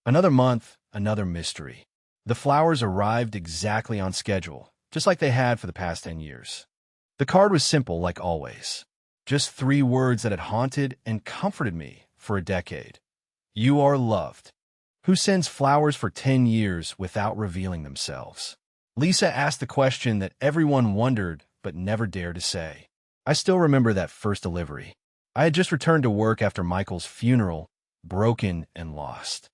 Another month, another mystery. The flowers arrived exactly on schedule, just like they had for the past 10 years. The card was simple, like always. Just 3 words that had haunted and comforted me for a decade. You are loved. Who sends flowers for 10 years without revealing themselves? Lisa asked the question that everyone wondered but never dared to say. I still remember that first delivery. I had just returned to work after Michael's funeral, broken and lost.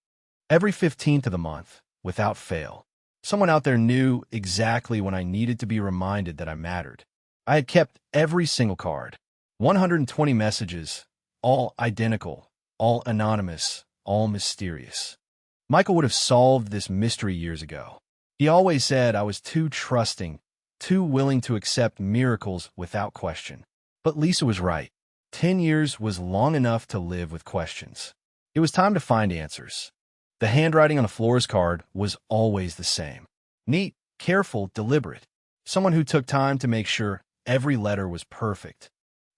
Every 15th of the month, without fail, someone out there knew exactly when I needed to be reminded that I mattered. I had kept every single card. 120 messages, all identical, all anonymous, all mysterious. Michael would have solved this mystery years ago. He always said I was too trusting, too willing to accept miracles without question. But Lisa was right. 10 years was long enough to live with questions. It was time to find answers. The handwriting on a florist card was always the same. Neat, careful, deliberate. Someone who took time to make sure every letter was perfect.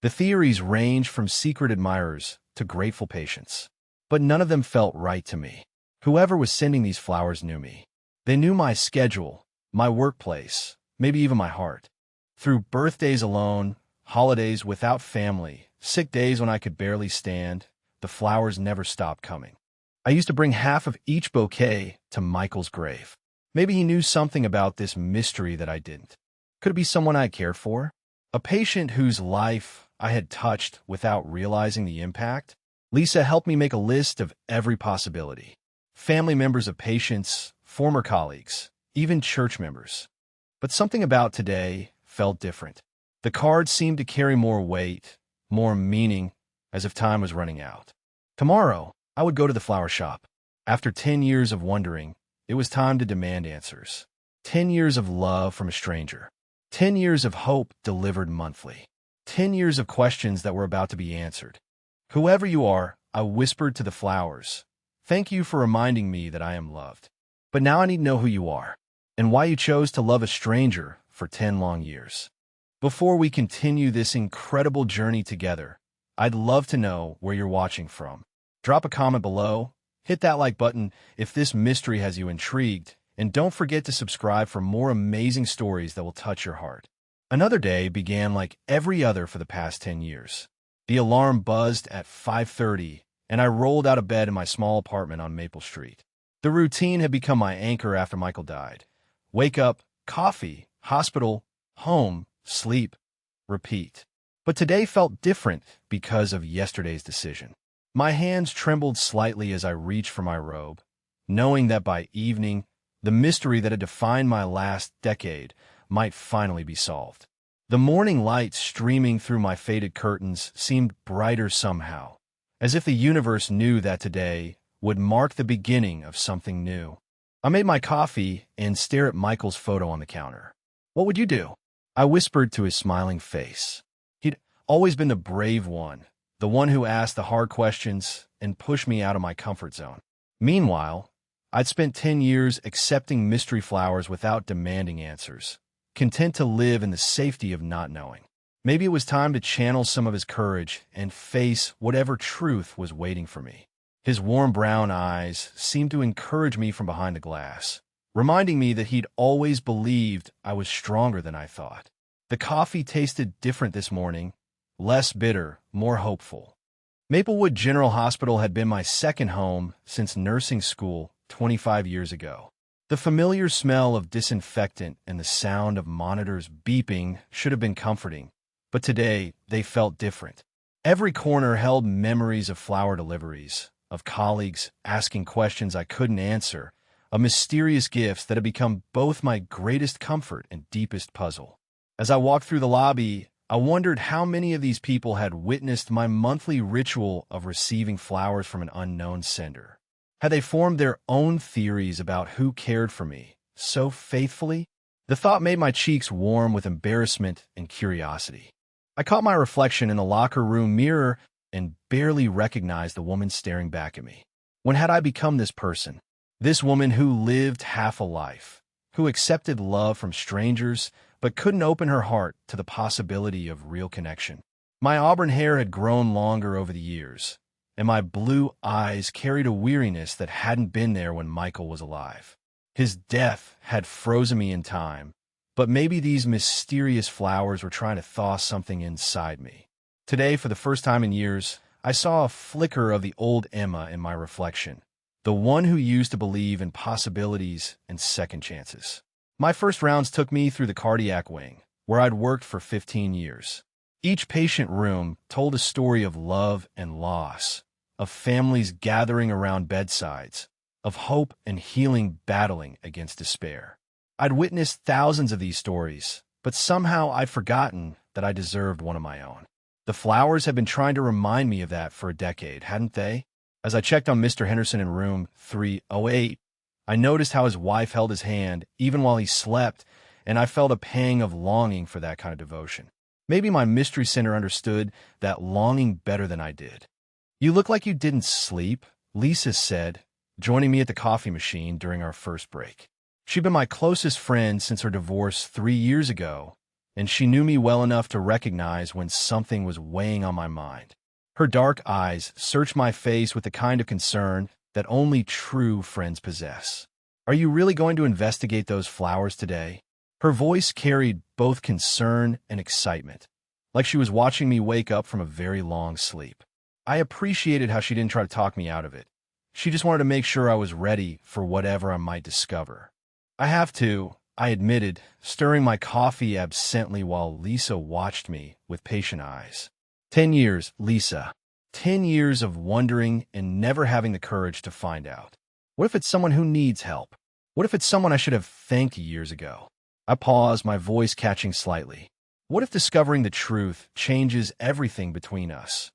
The theories ranged from secret admirers to grateful patients. But none of them felt right to me. Whoever was sending these flowers knew me. They knew my schedule, my workplace, maybe even my heart. Through birthdays alone, holidays without family, sick days when I could barely stand, the flowers never stopped coming. I used to bring half of each bouquet to Michael's grave. Maybe he knew something about this mystery that I didn't. Could it be someone I cared for? A patient whose life I had touched without realizing the impact? Lisa helped me make a list of every possibility. Family members of patients, former colleagues, even church members. But something about today felt different. The cards seemed to carry more weight, more meaning, as if time was running out. Tomorrow, I would go to the flower shop. After 10 years of wondering, it was time to demand answers. 10 years of love from a stranger. 10 years of hope delivered monthly. 10 years of questions that were about to be answered. Whoever you are, I whispered to the flowers, thank you for reminding me that I am loved. But now I need to know who you are, and why you chose to love a stranger for 10 long years. Before we continue this incredible journey together, I'd love to know where you're watching from. Drop a comment below, hit that like button if this mystery has you intrigued, and don't forget to subscribe for more amazing stories that will touch your heart. Another day began like every other for the past 10 years. The alarm buzzed at 5:30, and I rolled out of bed in my small apartment on Maple Street. The routine had become my anchor after Michael died. Wake up, coffee, hospital, home, sleep, repeat. But today felt different because of yesterday's decision. My hands trembled slightly as I reached for my robe, knowing that by evening, the mystery that had defined my last decade might finally be solved. The morning light streaming through my faded curtains seemed brighter somehow, as if the universe knew that today would mark the beginning of something new. I made my coffee and stared at Michael's photo on the counter. What would you do? I whispered to his smiling face. He'd always been the brave one, the one who asked the hard questions and pushed me out of my comfort zone. Meanwhile, I'd spent 10 years accepting mystery flowers without demanding answers, content to live in the safety of not knowing. Maybe it was time to channel some of his courage and face whatever truth was waiting for me. His warm brown eyes seemed to encourage me from behind the glass, reminding me that he'd always believed I was stronger than I thought. The coffee tasted different this morning, less bitter, more hopeful. Maplewood General Hospital had been my second home since nursing school 25 years ago. The familiar smell of disinfectant and the sound of monitors beeping should have been comforting, but today they felt different. Every corner held memories of flower deliveries, of colleagues asking questions I couldn't answer, of mysterious gifts that had become both my greatest comfort and deepest puzzle. As I walked through the lobby, I wondered how many of these people had witnessed my monthly ritual of receiving flowers from an unknown sender. Had they formed their own theories about who cared for me so faithfully? The thought made my cheeks warm with embarrassment and curiosity. I caught my reflection in the locker room mirror and barely recognized the woman staring back at me. When had I become this person? This woman who lived half a life, who accepted love from strangers but couldn't open her heart to the possibility of real connection. My auburn hair had grown longer over the years, and my blue eyes carried a weariness that hadn't been there when Michael was alive. His death had frozen me in time, but maybe these mysterious flowers were trying to thaw something inside me. Today, for the first time in years, I saw a flicker of the old Emma in my reflection, the one who used to believe in possibilities and second chances. My first rounds took me through the cardiac wing, where I'd worked for 15 years. Each patient room told a story of love and loss, of families gathering around bedsides, of hope and healing battling against despair. I'd witnessed thousands of these stories, but somehow I'd forgotten that I deserved one of my own. The flowers had been trying to remind me of that for a decade, hadn't they? As I checked on Mr. Henderson in room 308, I noticed how his wife held his hand even while he slept, and I felt a pang of longing for that kind of devotion. Maybe my mystery center understood that longing better than I did. "You look like you didn't sleep," Lisa said, joining me at the coffee machine during our first break. She'd been my closest friend since her divorce 3 years ago, and she knew me well enough to recognize when something was weighing on my mind. Her dark eyes searched my face with the kind of concern that only true friends possess. "Are you really going to investigate those flowers today?" Her voice carried both concern and excitement, like she was watching me wake up from a very long sleep. I appreciated how she didn't try to talk me out of it. She just wanted to make sure I was ready for whatever I might discover. "I have to," I admitted, stirring my coffee absently while Lisa watched me with patient eyes. 10 years, Lisa. 10 years of wondering and never having the courage to find out. What if it's someone who needs help? What if it's someone I should have thanked years ago? I paused, my voice catching slightly. What if discovering the truth changes everything between us?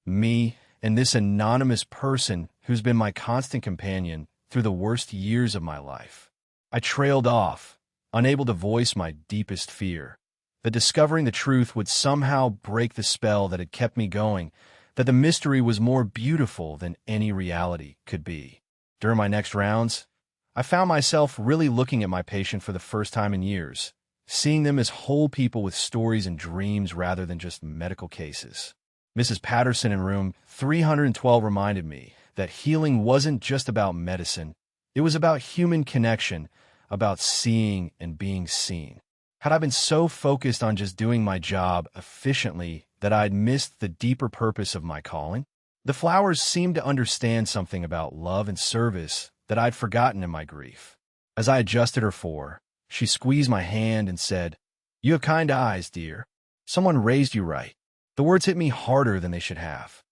Me and this anonymous person who's been my constant companion through the worst years of my life. I trailed off, unable to voice my deepest fear, that discovering the truth would somehow break the spell that had kept me going, that the mystery was more beautiful than any reality could be. During my next rounds, I found myself really looking at my patient for the first time in years, seeing them as whole people with stories and dreams rather than just medical cases. Mrs. Patterson in room 312 reminded me that healing wasn't just about medicine. It was about human connection, about seeing and being seen. Had I been so focused on just doing my job efficiently that I'd missed the deeper purpose of my calling? The flowers seemed to understand something about love and service that I'd forgotten in my grief. As I adjusted her for, she squeezed my hand and said, "You have kind eyes, dear. Someone raised you right." The words hit me harder than they should have.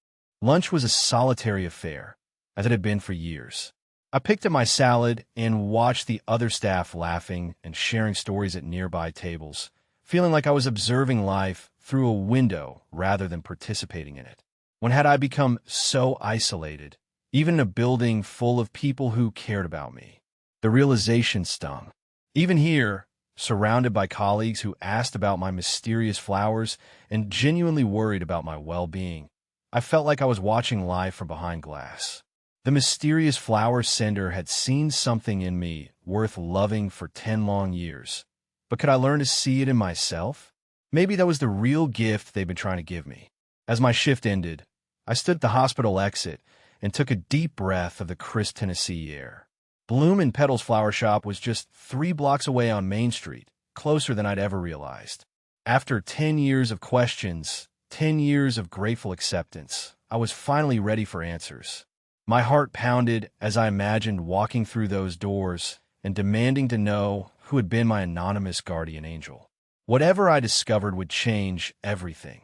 Lunch was a solitary affair, as it had been for years. I picked at my salad and watched the other staff laughing and sharing stories at nearby tables, feeling like I was observing life through a window rather than participating in it. When had I become so isolated, even in a building full of people who cared about me? The realization stung. Even here, surrounded by colleagues who asked about my mysterious flowers and genuinely worried about my well-being, I felt like I was watching life from behind glass. The mysterious flower sender had seen something in me worth loving for 10 long years. But could I learn to see it in myself? Maybe that was the real gift they'd been trying to give me. As my shift ended, I stood at the hospital exit and took a deep breath of the crisp Tennessee air. Bloom and Petals Flower Shop was just 3 blocks away on Main Street, closer than I'd ever realized. After 10 years of questions, 10 years of grateful acceptance, I was finally ready for answers. My heart pounded as I imagined walking through those doors and demanding to know who had been my anonymous guardian angel. Whatever I discovered would change everything.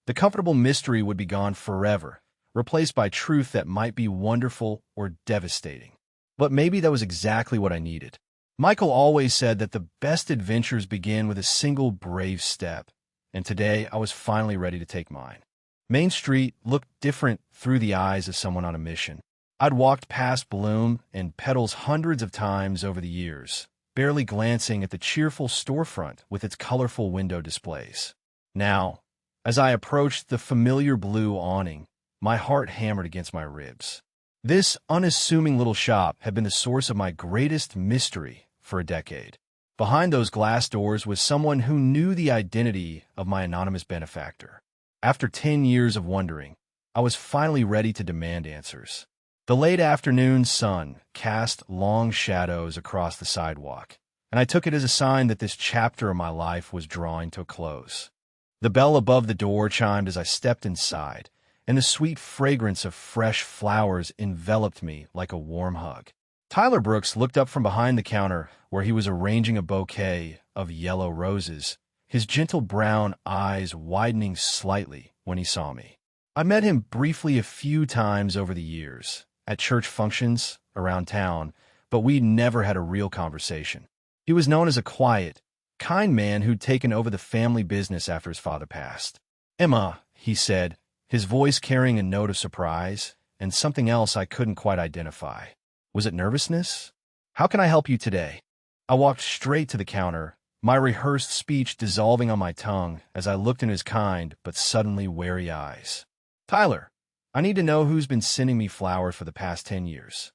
The comfortable mystery would be gone forever, replaced by truth that might be wonderful or devastating. But maybe that was exactly what I needed. Michael always said that the best adventures begin with a single brave step, and today I was finally ready to take mine. Main Street looked different through the eyes of someone on a mission. I'd walked past Bloom and Petals hundreds of times over the years, barely glancing at the cheerful storefront with its colorful window displays. Now, as I approached the familiar blue awning, my heart hammered against my ribs. This unassuming little shop had been the source of my greatest mystery for a decade. Behind those glass doors was someone who knew the identity of my anonymous benefactor. After 10 years of wondering, I was finally ready to demand answers. The late afternoon sun cast long shadows across the sidewalk, and I took it as a sign that this chapter of my life was drawing to a close. The bell above the door chimed as I stepped inside, and the sweet fragrance of fresh flowers enveloped me like a warm hug. Tyler Brooks looked up from behind the counter where he was arranging a bouquet of yellow roses, his gentle brown eyes widening slightly when he saw me. I met him briefly a few times over the years, at church functions, around town, but we never had a real conversation. He was known as a quiet, kind man who'd taken over the family business after his father passed. "Emma," he said, his voice carrying a note of surprise and something else I couldn't quite identify. Was it nervousness? "How can I help you today?" I walked straight to the counter, my rehearsed speech dissolving on my tongue as I looked in his kind but suddenly wary eyes. "Tyler, I need to know who's been sending me flowers for the past 10 years.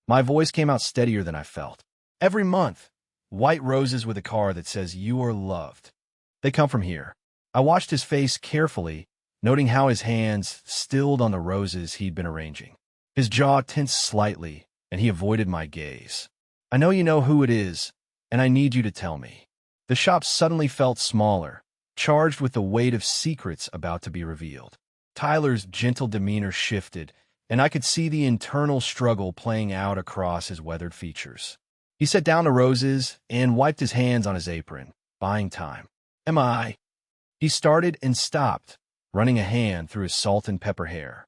My voice came out steadier than I felt. "Every month. White roses with a card that says you are loved. They come from here." I watched his face carefully, noting how his hands stilled on the roses he'd been arranging. His jaw tensed slightly, and he avoided my gaze. "I know you know who it is, and I need you to tell me." The shop suddenly felt smaller, charged with the weight of secrets about to be revealed. Tyler's gentle demeanor shifted, and I could see the internal struggle playing out across his weathered features. He set down the roses and wiped his hands on his apron, buying time. "Am I?" He started and stopped, running a hand through his salt and pepper hair.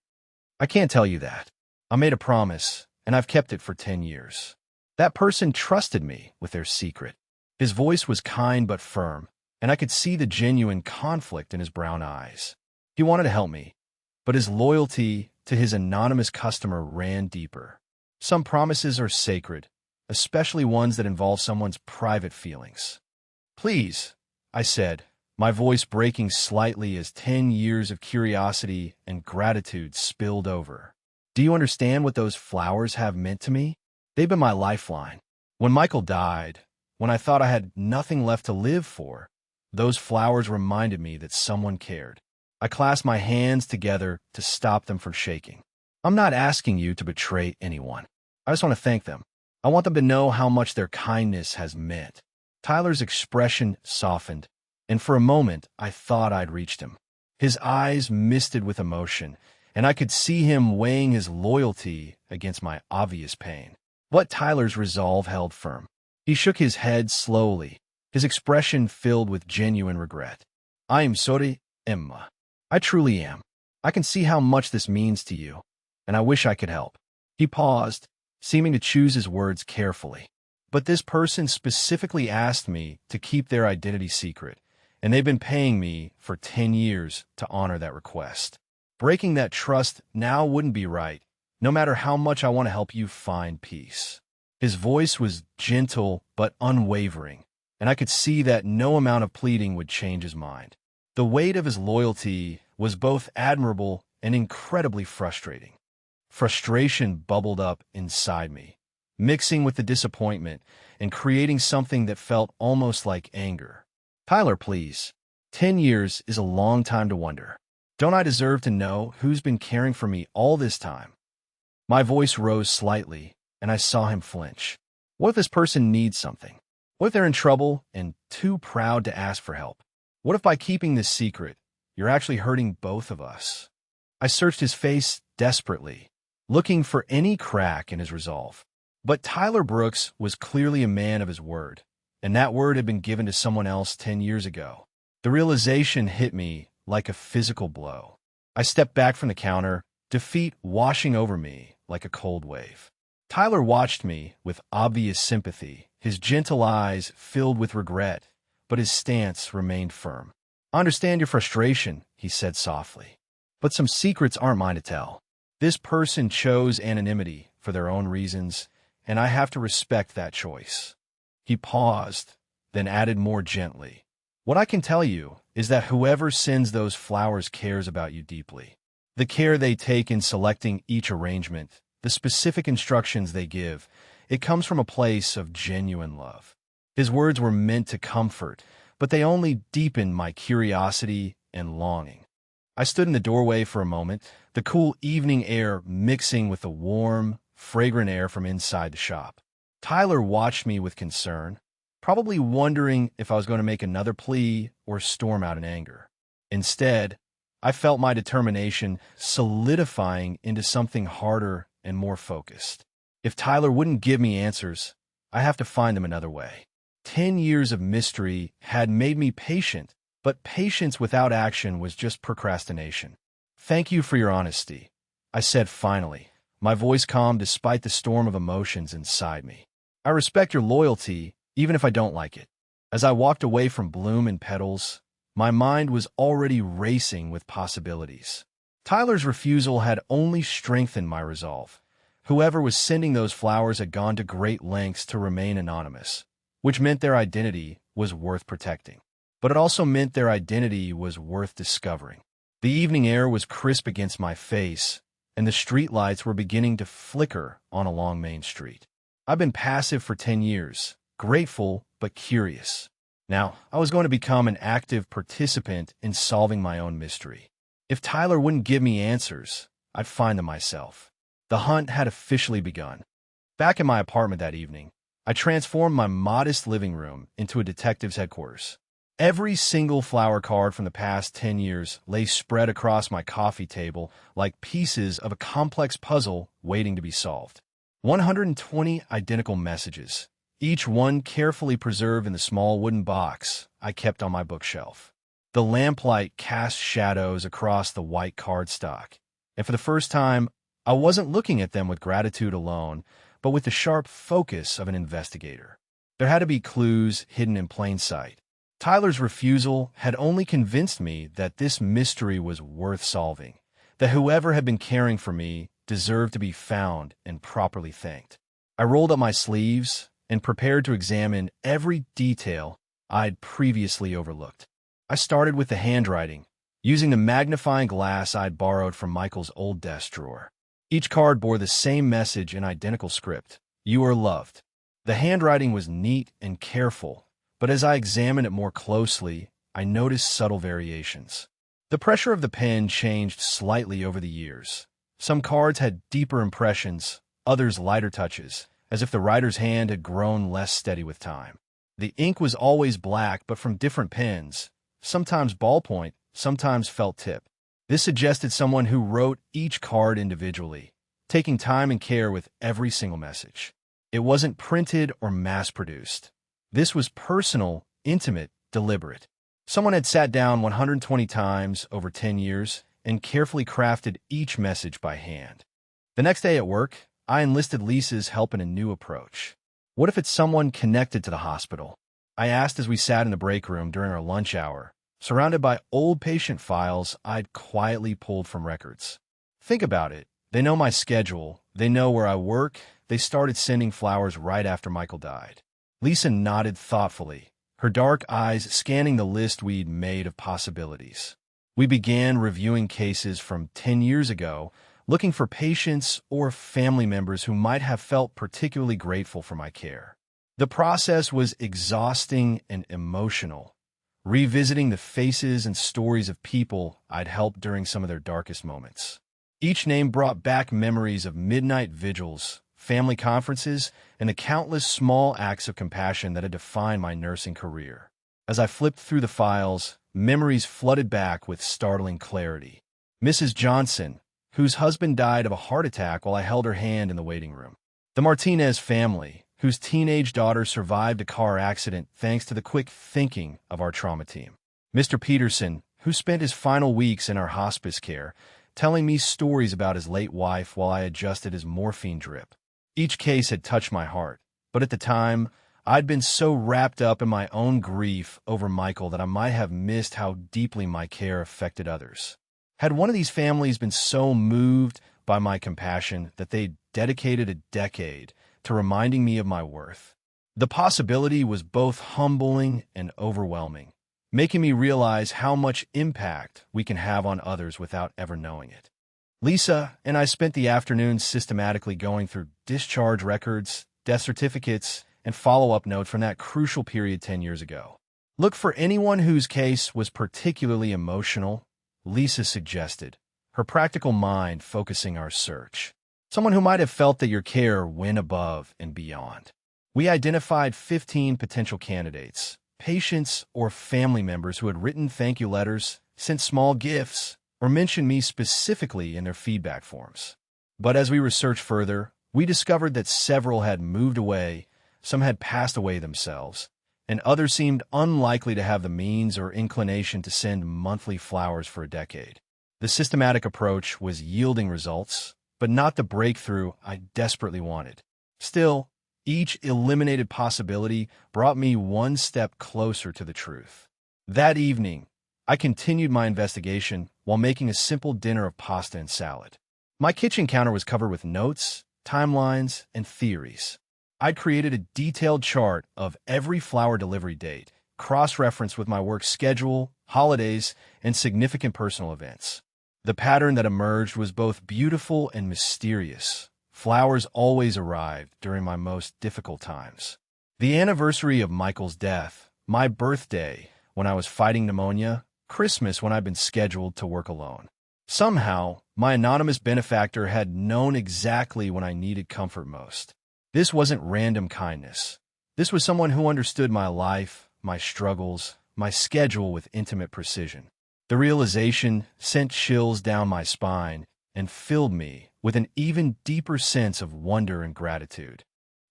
"I can't tell you that. I made a promise, and I've kept it for 10 years. That person trusted me with their secret." His voice was kind but firm, and I could see the genuine conflict in his brown eyes. He wanted to help me, but his loyalty to his anonymous customer ran deeper. Some promises are sacred, especially ones that involve someone's private feelings. "Please," I said, my voice breaking slightly as 10 years of curiosity and gratitude spilled over. "Do you understand what those flowers have meant to me? They've been my lifeline. When Michael died, when I thought I had nothing left to live for, those flowers reminded me that someone cared." I clasped my hands together to stop them from shaking. "I'm not asking you to betray anyone. I just want to thank them. I want them to know how much their kindness has meant." Tyler's expression softened, and for a moment I thought I'd reached him. His eyes misted with emotion, and I could see him weighing his loyalty against my obvious pain. But Tyler's resolve held firm. He shook his head slowly, his expression filled with genuine regret. "I am sorry, Emma. I truly am. I can see how much this means to you, and I wish I could help." He paused, seeming to choose his words carefully. "But this person specifically asked me to keep their identity secret, and they've been paying me for 10 years to honor that request. Breaking that trust now wouldn't be right, no matter how much I want to help you find peace." His voice was gentle but unwavering, and I could see that no amount of pleading would change his mind. The weight of his loyalty was both admirable and incredibly frustrating. Frustration bubbled up inside me, mixing with the disappointment and creating something that felt almost like anger. "Tyler, please. 10 years is a long time to wonder. Don't I deserve to know who's been caring for me all this time?" My voice rose slightly, and I saw him flinch. What if this person needs something? What if they're in trouble and too proud to ask for help? What if by keeping this secret, you're actually hurting both of us? I searched his face desperately, looking for any crack in his resolve. But Tyler Brooks was clearly a man of his word, and that word had been given to someone else 10 years ago. The realization hit me like a physical blow. I stepped back from the counter, defeat washing over me like a cold wave. Tyler watched me with obvious sympathy, his gentle eyes filled with regret, but his stance remained firm. "I understand your frustration," he said softly, "but some secrets aren't mine to tell. This person chose anonymity for their own reasons, and I have to respect that choice." He paused, then added more gently, "What I can tell you is that whoever sends those flowers cares about you deeply. The care they take in selecting each arrangement, the specific instructions they give, it comes from a place of genuine love." His words were meant to comfort, but they only deepened my curiosity and longing. I stood in the doorway for a moment, the cool evening air mixing with the warm, fragrant air from inside the shop. Tyler watched me with concern, probably wondering if I was going to make another plea or storm out in anger. Instead, I felt my determination solidifying into something harder and more focused. If Tyler wouldn't give me answers, I have to find them another way. 10 years of mystery had made me patient, but patience without action was just procrastination. "Thank you for your honesty," I said finally, my voice calm despite the storm of emotions inside me. "I respect your loyalty, even if I don't like it." As I walked away from Bloom and Petals, my mind was already racing with possibilities. Tyler's refusal had only strengthened my resolve. Whoever was sending those flowers had gone to great lengths to remain anonymous, which meant their identity was worth protecting. But it also meant their identity was worth discovering. The evening air was crisp against my face, and the streetlights were beginning to flicker on a long Main Street. I've been passive for 10 years, grateful but curious. Now, I was going to become an active participant in solving my own mystery. If Tyler wouldn't give me answers, I'd find them myself. The hunt had officially begun. Back in my apartment that evening, I transformed my modest living room into a detective's headquarters. Every single flower card from the past 10 years lay spread across my coffee table like pieces of a complex puzzle waiting to be solved. 120 identical messages, each one carefully preserved in the small wooden box I kept on my bookshelf. The lamplight cast shadows across the white cardstock, and for the first time, I wasn't looking at them with gratitude alone, but with the sharp focus of an investigator. There had to be clues hidden in plain sight. Tyler's refusal had only convinced me that this mystery was worth solving, that whoever had been caring for me deserved to be found and properly thanked. I rolled up my sleeves and prepared to examine every detail I'd previously overlooked. I started with the handwriting, using the magnifying glass I'd borrowed from Michael's old desk drawer. Each card bore the same message in identical script: "You are loved." The handwriting was neat and careful, but as I examined it more closely, I noticed subtle variations. The pressure of the pen changed slightly over the years. Some cards had deeper impressions, others lighter touches, as if the writer's hand had grown less steady with time. The ink was always black, but from different pens, sometimes ballpoint, sometimes felt tip. This suggested someone who wrote each card individually, taking time and care with every single message. It wasn't printed or mass-produced. This was personal, intimate, deliberate. Someone had sat down 120 times over 10 years and carefully crafted each message by hand. The next day at work, I enlisted Lisa's help in a new approach. "What if it's someone connected to the hospital?" I asked as we sat in the break room during our lunch hour, surrounded by old patient files I'd quietly pulled from records. "Think about it. They know my schedule. They know where I work. They started sending flowers right after Michael died." Lisa nodded thoughtfully, her dark eyes scanning the list we'd made of possibilities. We began reviewing cases from 10 years ago, looking for patients or family members who might have felt particularly grateful for my care. The process was exhausting and emotional, revisiting the faces and stories of people I'd helped during some of their darkest moments. Each name brought back memories of midnight vigils, family conferences, and the countless small acts of compassion that had defined my nursing career. As I flipped through the files, memories flooded back with startling clarity. Mrs. Johnson, whose husband died of a heart attack while I held her hand in the waiting room. The Martinez family, whose teenage daughter survived a car accident thanks to the quick thinking of our trauma team. Mr. Peterson, who spent his final weeks in our hospice care, telling me stories about his late wife while I adjusted his morphine drip. Each case had touched my heart, but at the time, I'd been so wrapped up in my own grief over Michael that I might have missed how deeply my care affected others. Had one of these families been so moved by my compassion that they'd dedicated a decade to reminding me of my worth? The possibility was both humbling and overwhelming, making me realize how much impact we can have on others without ever knowing it. Lisa and I spent the afternoon systematically going through discharge records, death certificates, and follow-up notes from that crucial period 10 years ago. Look for anyone whose case was particularly emotional Lisa suggested, her practical mind focusing our search. Someone who might have felt that your care went above and beyond. We identified 15 potential candidates, patients or family members who had written thank you letters, sent small gifts, or mentioned me specifically in their feedback forms. But as we researched further, we discovered that several had moved away, some had passed away themselves, and others seemed unlikely to have the means or inclination to send monthly flowers for a decade. The systematic approach was yielding results, but not the breakthrough I desperately wanted. Still, each eliminated possibility brought me one step closer to the truth. That evening, I continued my investigation while making a simple dinner of pasta and salad. My kitchen counter was covered with notes, timelines, and theories. I'd created a detailed chart of every flower delivery date, cross-referenced with my work schedule, holidays, and significant personal events. The pattern that emerged was both beautiful and mysterious. Flowers always arrived during my most difficult times. The anniversary of Michael's death, my birthday when I was fighting pneumonia, Christmas when I'd been scheduled to work alone. Somehow, my anonymous benefactor had known exactly when I needed comfort most. This wasn't random kindness. This was someone who understood my life, my struggles, my schedule with intimate precision. The realization sent chills down my spine and filled me with an even deeper sense of wonder and gratitude.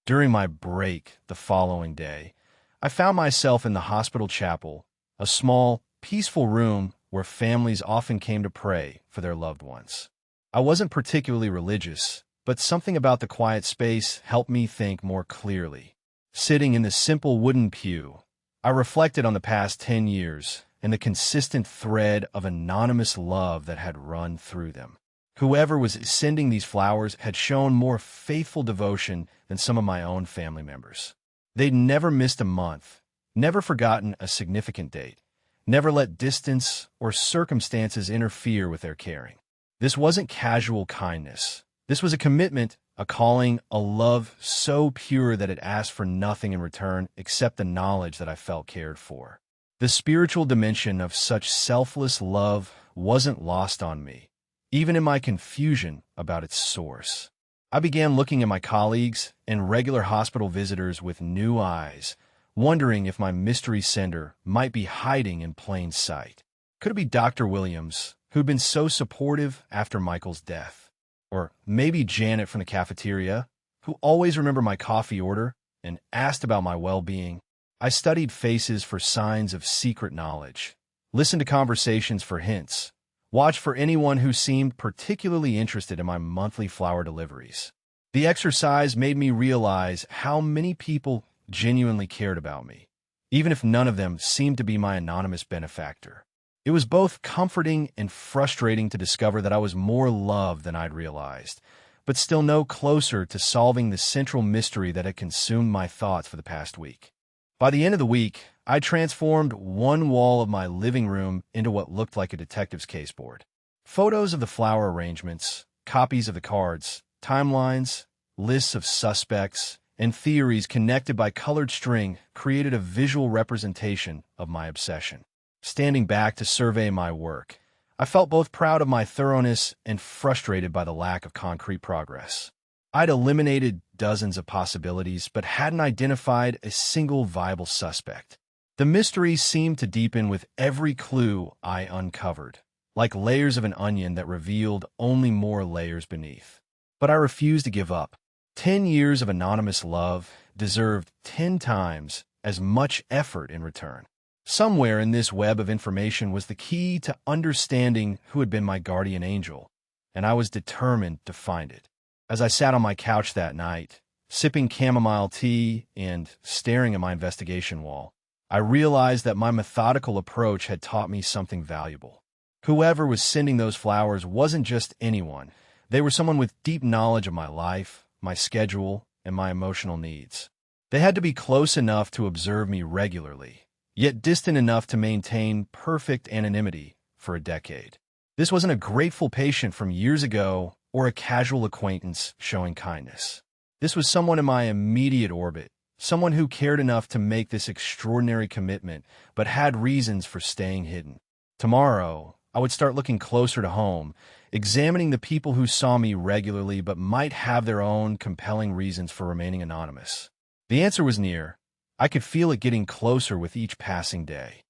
During my break the following day, I found myself in the hospital chapel, a small, peaceful room where families often came to pray for their loved ones. I wasn't particularly religious, but something about the quiet space helped me think more clearly. Sitting in the simple wooden pew, I reflected on the past 10 years and the consistent thread of anonymous love that had run through them. Whoever was sending these flowers had shown more faithful devotion than some of my own family members. They'd never missed a month, never forgotten a significant date, never let distance or circumstances interfere with their caring. This wasn't casual kindness. This was a commitment, a calling, a love so pure that it asked for nothing in return except the knowledge that I felt cared for. The spiritual dimension of such selfless love wasn't lost on me, even in my confusion about its source. I began looking at my colleagues and regular hospital visitors with new eyes, wondering if my mystery sender might be hiding in plain sight. Could it be Dr. Williams, who'd been so supportive after Michael's death? Or maybe Janet from the cafeteria, who always remembered my coffee order and asked about my well-being? I studied faces for signs of secret knowledge, listened to conversations for hints, watched for anyone who seemed particularly interested in my monthly flower deliveries. The exercise made me realize how many people genuinely cared about me, even if none of them seemed to be my anonymous benefactor. It was both comforting and frustrating to discover that I was more loved than I'd realized, but still no closer to solving the central mystery that had consumed my thoughts for the past week. By the end of the week, I transformed one wall of my living room into what looked like a detective's caseboard. Photos of the flower arrangements, copies of the cards, timelines, lists of suspects, and theories connected by colored string created a visual representation of my obsession. Standing back to survey my work, I felt both proud of my thoroughness and frustrated by the lack of concrete progress. I'd eliminated dozens of possibilities, but hadn't identified a single viable suspect. The mystery seemed to deepen with every clue I uncovered, like layers of an onion that revealed only more layers beneath. But I refused to give up. 10 years of anonymous love deserved 10 times as much effort in return. Somewhere in this web of information was the key to understanding who had been my guardian angel, and I was determined to find it. As I sat on my couch that night, sipping chamomile tea and staring at my investigation wall, I realized that my methodical approach had taught me something valuable. Whoever was sending those flowers wasn't just anyone. They were someone with deep knowledge of my life, my schedule, and my emotional needs. They had to be close enough to observe me regularly, yet distant enough to maintain perfect anonymity for a decade. This wasn't a grateful patient from years ago or a casual acquaintance showing kindness. This was someone in my immediate orbit, someone who cared enough to make this extraordinary commitment, but had reasons for staying hidden. Tomorrow, I would start looking closer to home, examining the people who saw me regularly but might have their own compelling reasons for remaining anonymous. The answer was near. I could feel it getting closer with each passing day.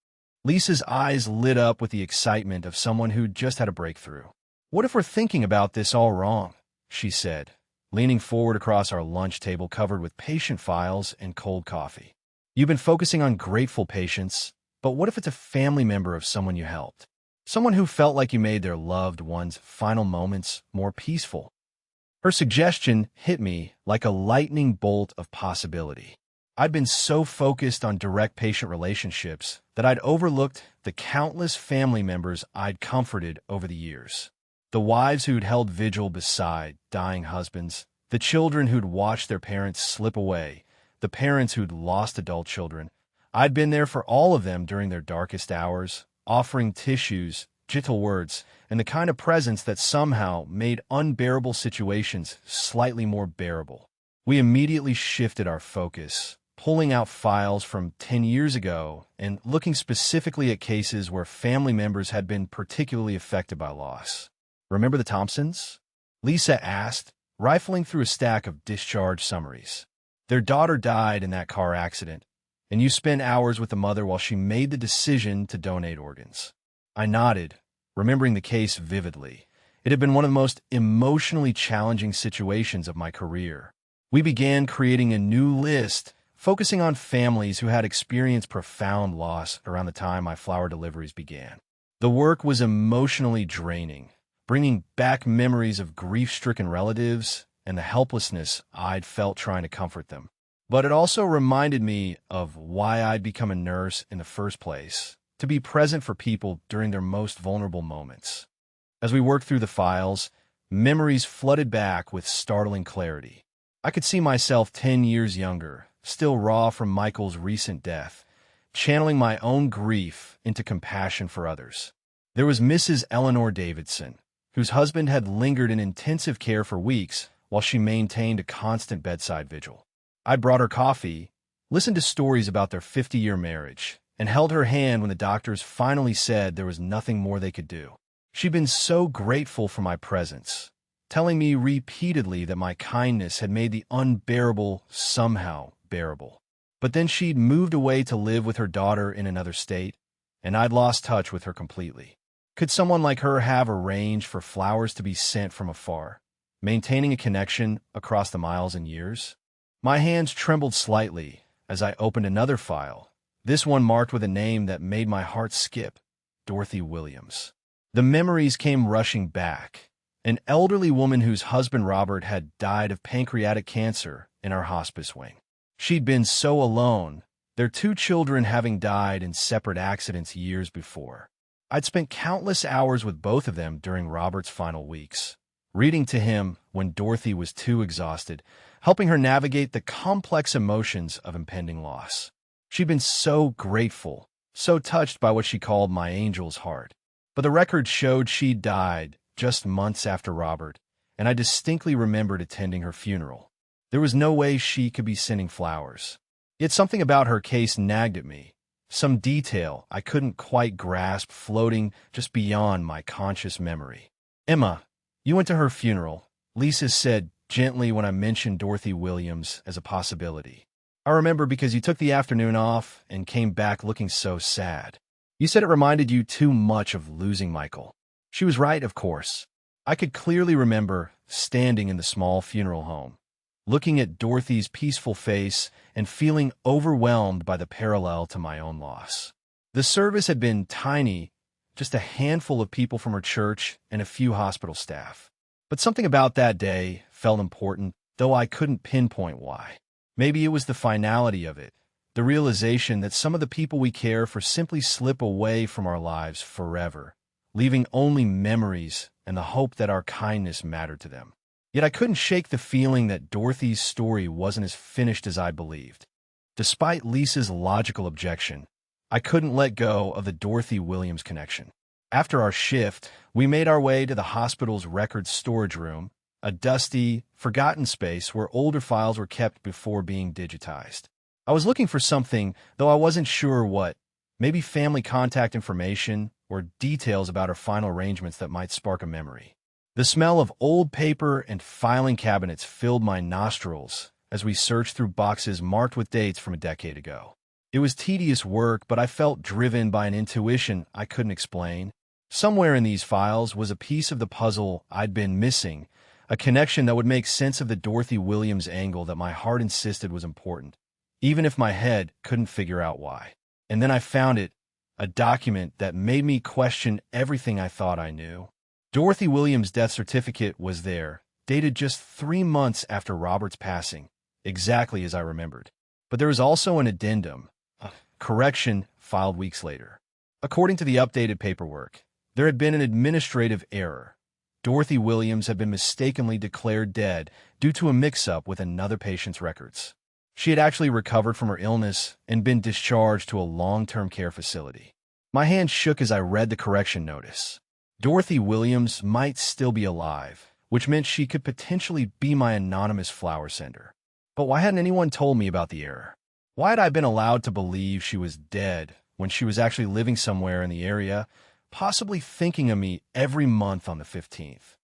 Lisa's eyes lit up with the excitement of someone who'd just had a breakthrough. "What if we're thinking about this all wrong?" she said, leaning forward across our lunch table covered with patient files and cold coffee. "You've been focusing on grateful patients, but what if it's a family member of someone you helped? Someone who felt like you made their loved one's final moments more peaceful?" Her suggestion hit me like a lightning bolt of possibility. I'd been so focused on direct patient relationships that I'd overlooked the countless family members I'd comforted over the years. The wives who'd held vigil beside dying husbands, the children who'd watched their parents slip away, the parents who'd lost adult children. I'd been there for all of them during their darkest hours, offering tissues, gentle words, and the kind of presence that somehow made unbearable situations slightly more bearable. We immediately shifted our focus, pulling out files from 10 years ago and looking specifically at cases where family members had been particularly affected by loss. "Remember the Thompsons?" Lisa asked, rifling through a stack of discharge summaries. "Their daughter died in that car accident, and you spent hours with the mother while she made the decision to donate organs." I nodded, remembering the case vividly. It had been one of the most emotionally challenging situations of my career. We began creating a new list, focusing on families who had experienced profound loss around the time my flower deliveries began. The work was emotionally draining, bringing back memories of grief-stricken relatives and the helplessness I'd felt trying to comfort them. But it also reminded me of why I'd become a nurse in the first place, to be present for people during their most vulnerable moments. As we worked through the files, memories flooded back with startling clarity. I could see myself 10 years younger, still raw from Michael's recent death, channeling my own grief into compassion for others. There was Mrs. Eleanor Davidson, whose husband had lingered in intensive care for weeks while she maintained a constant bedside vigil. I brought her coffee, listened to stories about their 50-year marriage, and held her hand when the doctors finally said there was nothing more they could do. She'd been so grateful for my presence, telling me repeatedly that my kindness had made the unbearable somehow bearable. But then she'd moved away to live with her daughter in another state, and I'd lost touch with her completely. Could someone like her have arranged for flowers to be sent from afar, maintaining a connection across the miles and years? My hands trembled slightly as I opened another file, this one marked with a name that made my heart skip: Dorothy Williams. The memories came rushing back, an elderly woman whose husband Robert had died of pancreatic cancer in our hospice wing. She'd been so alone, their 2 children having died in separate accidents years before. I'd spent countless hours with both of them during Robert's final weeks, reading to him when Dorothy was too exhausted, helping her navigate the complex emotions of impending loss. She'd been so grateful, so touched by what she called my angel's heart. But the record showed she died just months after Robert, and I distinctly remembered attending her funeral. There was no way she could be sending flowers. Yet something about her case nagged at me, some detail I couldn't quite grasp floating just beyond my conscious memory. "Emma, you went to her funeral," Lisa said gently when I mentioned Dorothy Williams as a possibility. "I remember because you took the afternoon off and came back looking so sad. You said it reminded you too much of losing Michael." She was right, of course. I could clearly remember standing in the small funeral home, looking at Dorothy's peaceful face and feeling overwhelmed by the parallel to my own loss. The service had been tiny, just a handful of people from her church and a few hospital staff. But something about that day felt important, though I couldn't pinpoint why. Maybe it was the finality of it, the realization that some of the people we care for simply slip away from our lives forever, leaving only memories and the hope that our kindness mattered to them. Yet I couldn't shake the feeling that Dorothy's story wasn't as finished as I believed. Despite Lisa's logical objection, I couldn't let go of the Dorothy Williams connection. After our shift, we made our way to the hospital's records storage room, a dusty, forgotten space where older files were kept before being digitized. I was looking for something, though I wasn't sure what. Maybe family contact information or details about her final arrangements that might spark a memory. The smell of old paper and filing cabinets filled my nostrils as we searched through boxes marked with dates from a decade ago. It was tedious work, but I felt driven by an intuition I couldn't explain. Somewhere in these files was a piece of the puzzle I'd been missing, a connection that would make sense of the Dorothy Williams angle that my heart insisted was important, even if my head couldn't figure out why. And then I found it, a document that made me question everything I thought I knew. Dorothy Williams' death certificate was there, dated just 3 months after Robert's passing, exactly as I remembered. But there was also an addendum, a correction filed weeks later. According to the updated paperwork, there had been an administrative error. Dorothy Williams had been mistakenly declared dead due to a mix-up with another patient's records. She had actually recovered from her illness and been discharged to a long-term care facility. My hand shook as I read the correction notice. Dorothy Williams might still be alive, which meant she could potentially be my anonymous flower sender. But why hadn't anyone told me about the error? Why had I been allowed to believe she was dead when she was actually living somewhere in the area, possibly thinking of me every month on the 15th?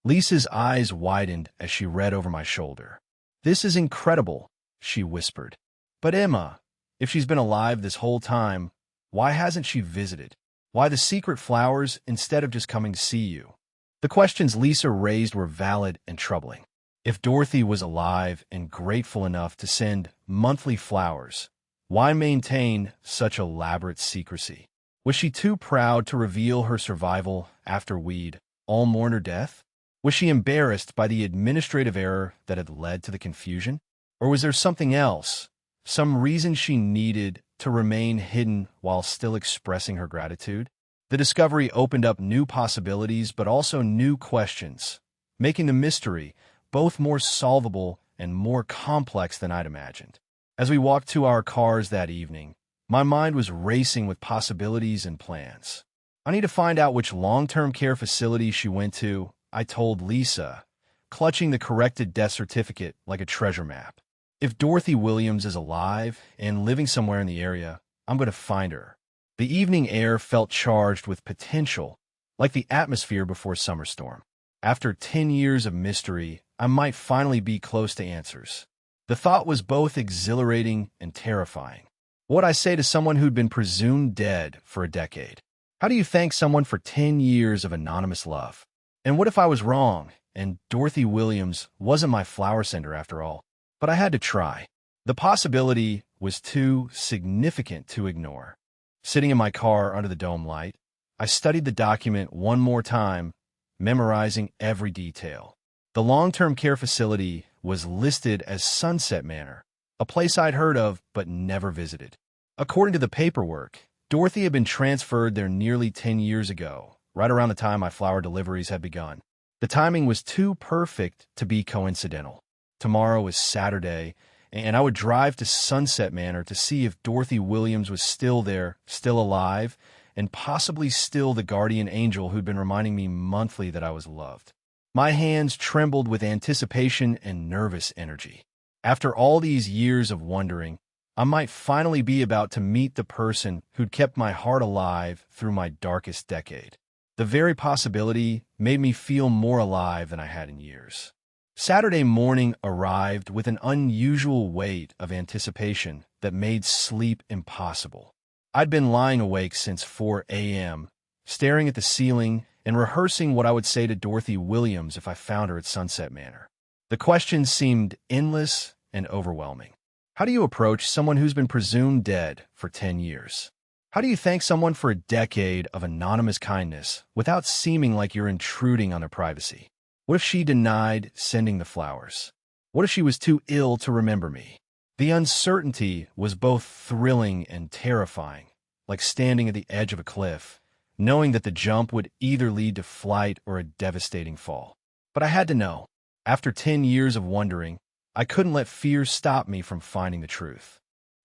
Lisa's eyes widened as she read over my shoulder. "This is incredible," she whispered. "But Emma, if she's been alive this whole time, why hasn't she visited? Why the secret flowers instead of just coming to see you?" The questions Lisa raised were valid and troubling. If Dorothy was alive and grateful enough to send monthly flowers, why maintain such elaborate secrecy? Was she too proud to reveal her survival after we'd all mourned her death? Was she embarrassed by the administrative error that had led to the confusion? Or was there something else, some reason she needed to remain hidden while still expressing her gratitude? The discovery opened up new possibilities, but also new questions, making the mystery both more solvable and more complex than I'd imagined. As we walked to our cars that evening, my mind was racing with possibilities and plans. "I need to find out which long-term care facility she went to," I told Lisa, clutching the corrected death certificate like a treasure map. "If Dorothy Williams is alive and living somewhere in the area, I'm going to find her." The evening air felt charged with potential, like the atmosphere before a summer storm. After 10 years of mystery, I might finally be close to answers. The thought was both exhilarating and terrifying. What would I say to someone who'd been presumed dead for a decade? How do you thank someone for 10 years of anonymous love? And what if I was wrong, and Dorothy Williams wasn't my flower sender after all? But I had to try. The possibility was too significant to ignore. Sitting in my car under the dome light, I studied the document one more time, memorizing every detail. The long-term care facility was listed as Sunset Manor, a place I'd heard of but never visited. According to the paperwork, Dorothy had been transferred there nearly 10 years ago, right around the time my flower deliveries had begun. The timing was too perfect to be coincidental. Tomorrow was Saturday, and I would drive to Sunset Manor to see if Dorothy Williams was still there, still alive, and possibly still the guardian angel who'd been reminding me monthly that I was loved. My hands trembled with anticipation and nervous energy. After all these years of wondering, I might finally be about to meet the person who'd kept my heart alive through my darkest decade. The very possibility made me feel more alive than I had in years. Saturday morning arrived with an unusual weight of anticipation that made sleep impossible. I'd been lying awake since 4 a.m., staring at the ceiling and rehearsing what I would say to Dorothy Williams if I found her at Sunset Manor. The questions seemed endless and overwhelming. How do you approach someone who's been presumed dead for 10 years? How do you thank someone for a decade of anonymous kindness without seeming like you're intruding on their privacy? What if she denied sending the flowers? What if she was too ill to remember me? The uncertainty was both thrilling and terrifying, like standing at the edge of a cliff, knowing that the jump would either lead to flight or a devastating fall. But I had to know. After 10 years of wondering, I couldn't let fear stop me from finding the truth.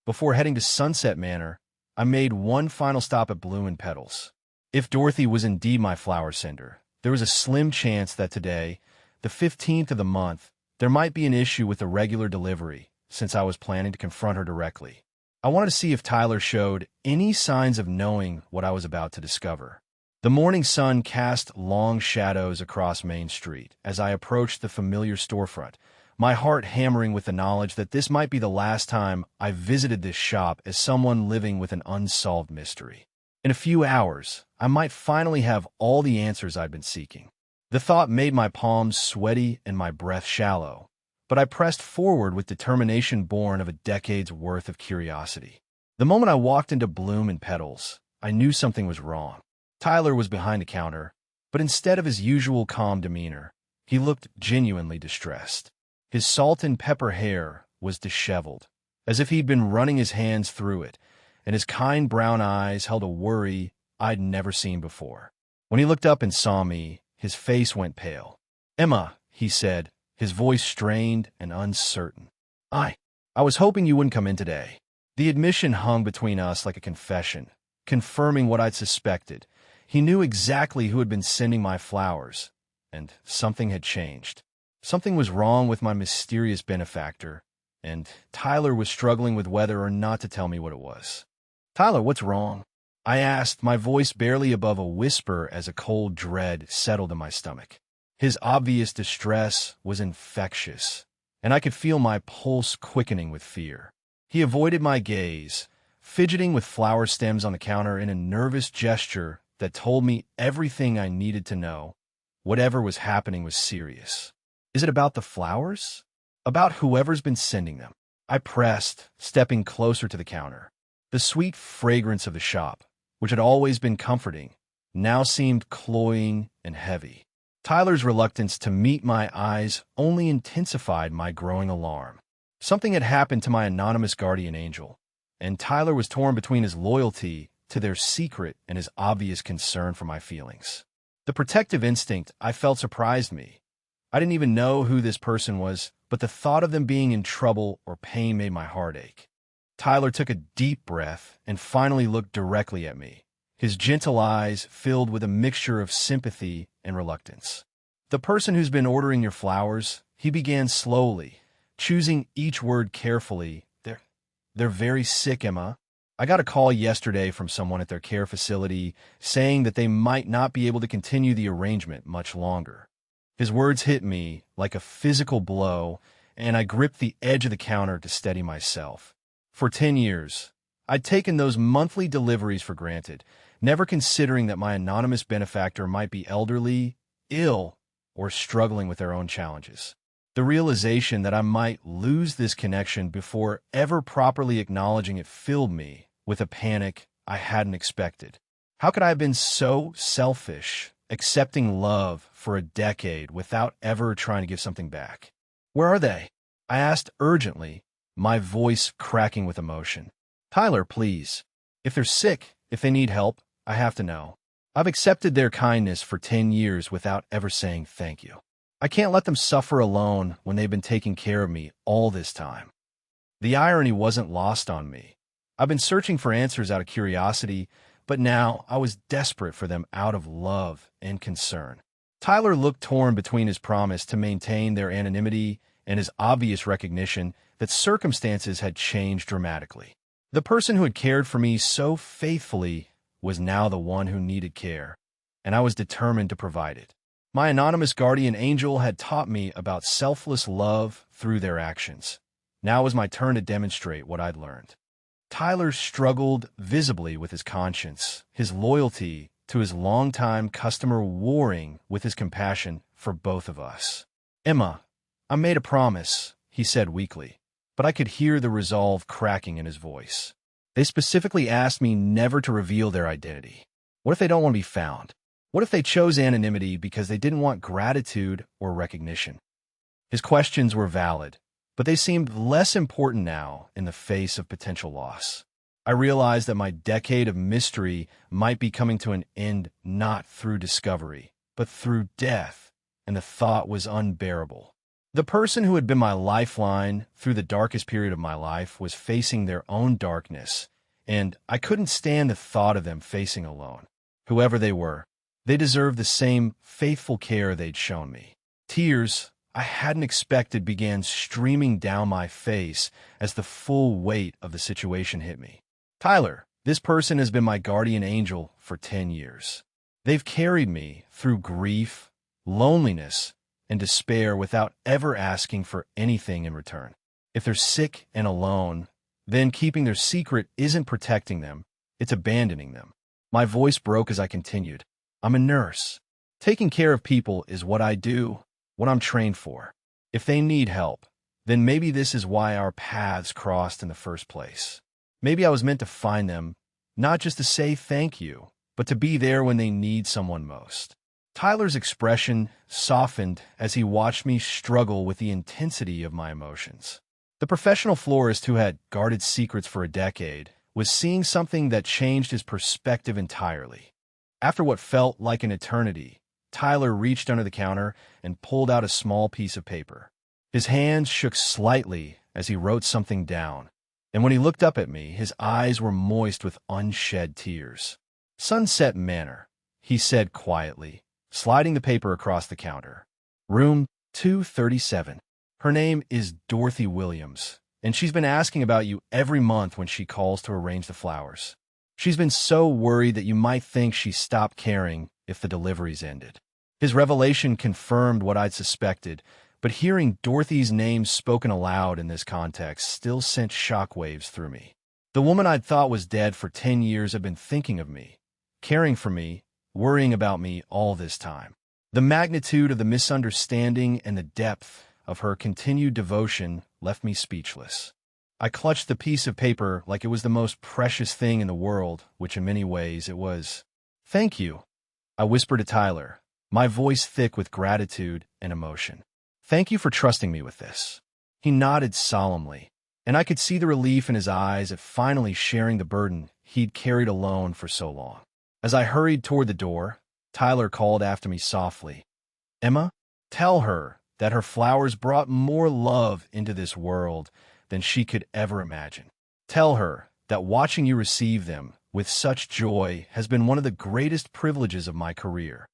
Before heading to Sunset Manor, I made one final stop at Bloom and Petals. If Dorothy was indeed my flower sender, there was a slim chance that today, the 15th of the month, there might be an issue with the regular delivery, since I was planning to confront her directly. I wanted to see if Tyler showed any signs of knowing what I was about to discover. The morning sun cast long shadows across Main Street as I approached the familiar storefront, my heart hammering with the knowledge that this might be the last time I visited this shop as someone living with an unsolved mystery. In a few hours, I might finally have all the answers I'd been seeking. The thought made my palms sweaty and my breath shallow, but I pressed forward with determination born of a decade's worth of curiosity. The moment I walked into Bloom and Petals, I knew something was wrong. Tyler was behind the counter, but instead of his usual calm demeanor, he looked genuinely distressed. His salt and pepper hair was disheveled, as if he'd been running his hands through it, and his kind brown eyes held a worry I'd never seen before. When he looked up and saw me, his face went pale. "Emma," he said, his voice strained and uncertain. I was hoping you wouldn't come in today." The admission hung between us like a confession, confirming what I'd suspected. He knew exactly who had been sending my flowers, and something had changed. Something was wrong with my mysterious benefactor, and Tyler was struggling with whether or not to tell me what it was. "Tyler, what's wrong?" I asked, my voice barely above a whisper as a cold dread settled in my stomach. His obvious distress was infectious, and I could feel my pulse quickening with fear. He avoided my gaze, fidgeting with flower stems on the counter in a nervous gesture that told me everything I needed to know. Whatever was happening was serious. "Is it about the flowers?" "About whoever's been sending them." I pressed, stepping closer to the counter. The sweet fragrance of the shop, which had always been comforting, now seemed cloying and heavy. Tyler's reluctance to meet my eyes only intensified my growing alarm. Something had happened to my anonymous guardian angel, and Tyler was torn between his loyalty to their secret and his obvious concern for my feelings. The protective instinct I felt surprised me. I didn't even know who this person was, but the thought of them being in trouble or pain made my heart ache. Tyler took a deep breath and finally looked directly at me, his gentle eyes filled with a mixture of sympathy and reluctance. "The person who's been ordering your flowers," he began slowly, choosing each word carefully. They're very sick, Emma. I got a call yesterday from someone at their care facility saying that they might not be able to continue the arrangement much longer." His words hit me like a physical blow, and I gripped the edge of the counter to steady myself. For 10 years, I'd taken those monthly deliveries for granted, never considering that my anonymous benefactor might be elderly, ill, or struggling with their own challenges. The realization that I might lose this connection before ever properly acknowledging it filled me with a panic I hadn't expected. How could I have been so selfish, accepting love for a decade without ever trying to give something back? "Where are they?" I asked urgently, my voice cracking with emotion. "Tyler, please. If they're sick, if they need help, I have to know. I've accepted their kindness for 10 years without ever saying thank you. I can't let them suffer alone when they've been taking care of me all this time." The irony wasn't lost on me. I've been searching for answers out of curiosity, but now I was desperate for them out of love and concern. Tyler looked torn between his promise to maintain their anonymity and his obvious recognition that circumstances had changed dramatically. The person who had cared for me so faithfully was now the one who needed care, and I was determined to provide it. My anonymous guardian angel had taught me about selfless love through their actions. Now was my turn to demonstrate what I'd learned. Tyler struggled visibly with his conscience, his loyalty to his longtime customer warring with his compassion for both of us. "Emma, I made a promise," he said weakly, but I could hear the resolve cracking in his voice. "They specifically asked me never to reveal their identity. What if they don't want to be found? What if they chose anonymity because they didn't want gratitude or recognition?" His questions were valid, but they seemed less important now in the face of potential loss. I realized that my decade of mystery might be coming to an end not through discovery, but through death, and the thought was unbearable. The person who had been my lifeline through the darkest period of my life was facing their own darkness, and I couldn't stand the thought of them facing alone. Whoever they were, they deserved the same faithful care they'd shown me. Tears I hadn't expected began streaming down my face as the full weight of the situation hit me. "Tyler, this person has been my guardian angel for 10 years. They've carried me through grief, loneliness, and despair without ever asking for anything in return. If they're sick and alone, then keeping their secret isn't protecting them, it's abandoning them. My voice broke as I continued. I'm a nurse. Taking care of people is what I do, what I'm trained for. If they need help, then maybe this is why our paths crossed in the first place. Maybe I was meant to find them, not just to say thank you, but to be there when they need someone most. Tyler's expression softened as he watched me struggle with the intensity of my emotions. The professional florist who had guarded secrets for a decade was seeing something that changed his perspective entirely. After what felt like an eternity, Tyler reached under the counter and pulled out a small piece of paper. His hands shook slightly as he wrote something down, and when he looked up at me, his eyes were moist with unshed tears. Sunset Manor, he said quietly, sliding the paper across the counter. Room 237. Her name is Dorothy Williams, and she's been asking about you every month when she calls to arrange the flowers. She's been so worried that you might think she stopped caring if the deliveries ended. His revelation confirmed what I'd suspected, but hearing Dorothy's name spoken aloud in this context still sent shockwaves through me. The woman I'd thought was dead for 10 years had been thinking of me, caring for me, worrying about me all this time. The magnitude of the misunderstanding and the depth of her continued devotion left me speechless. I clutched the piece of paper like it was the most precious thing in the world, which in many ways it was. Thank you, I whispered to Tyler, my voice thick with gratitude and emotion. Thank you for trusting me with this. He nodded solemnly, and I could see the relief in his eyes at finally sharing the burden he'd carried alone for so long. As I hurried toward the door, Tyler called after me softly. Emma, tell her that her flowers brought more love into this world than she could ever imagine. Tell her that watching you receive them with such joy has been one of the greatest privileges of my career.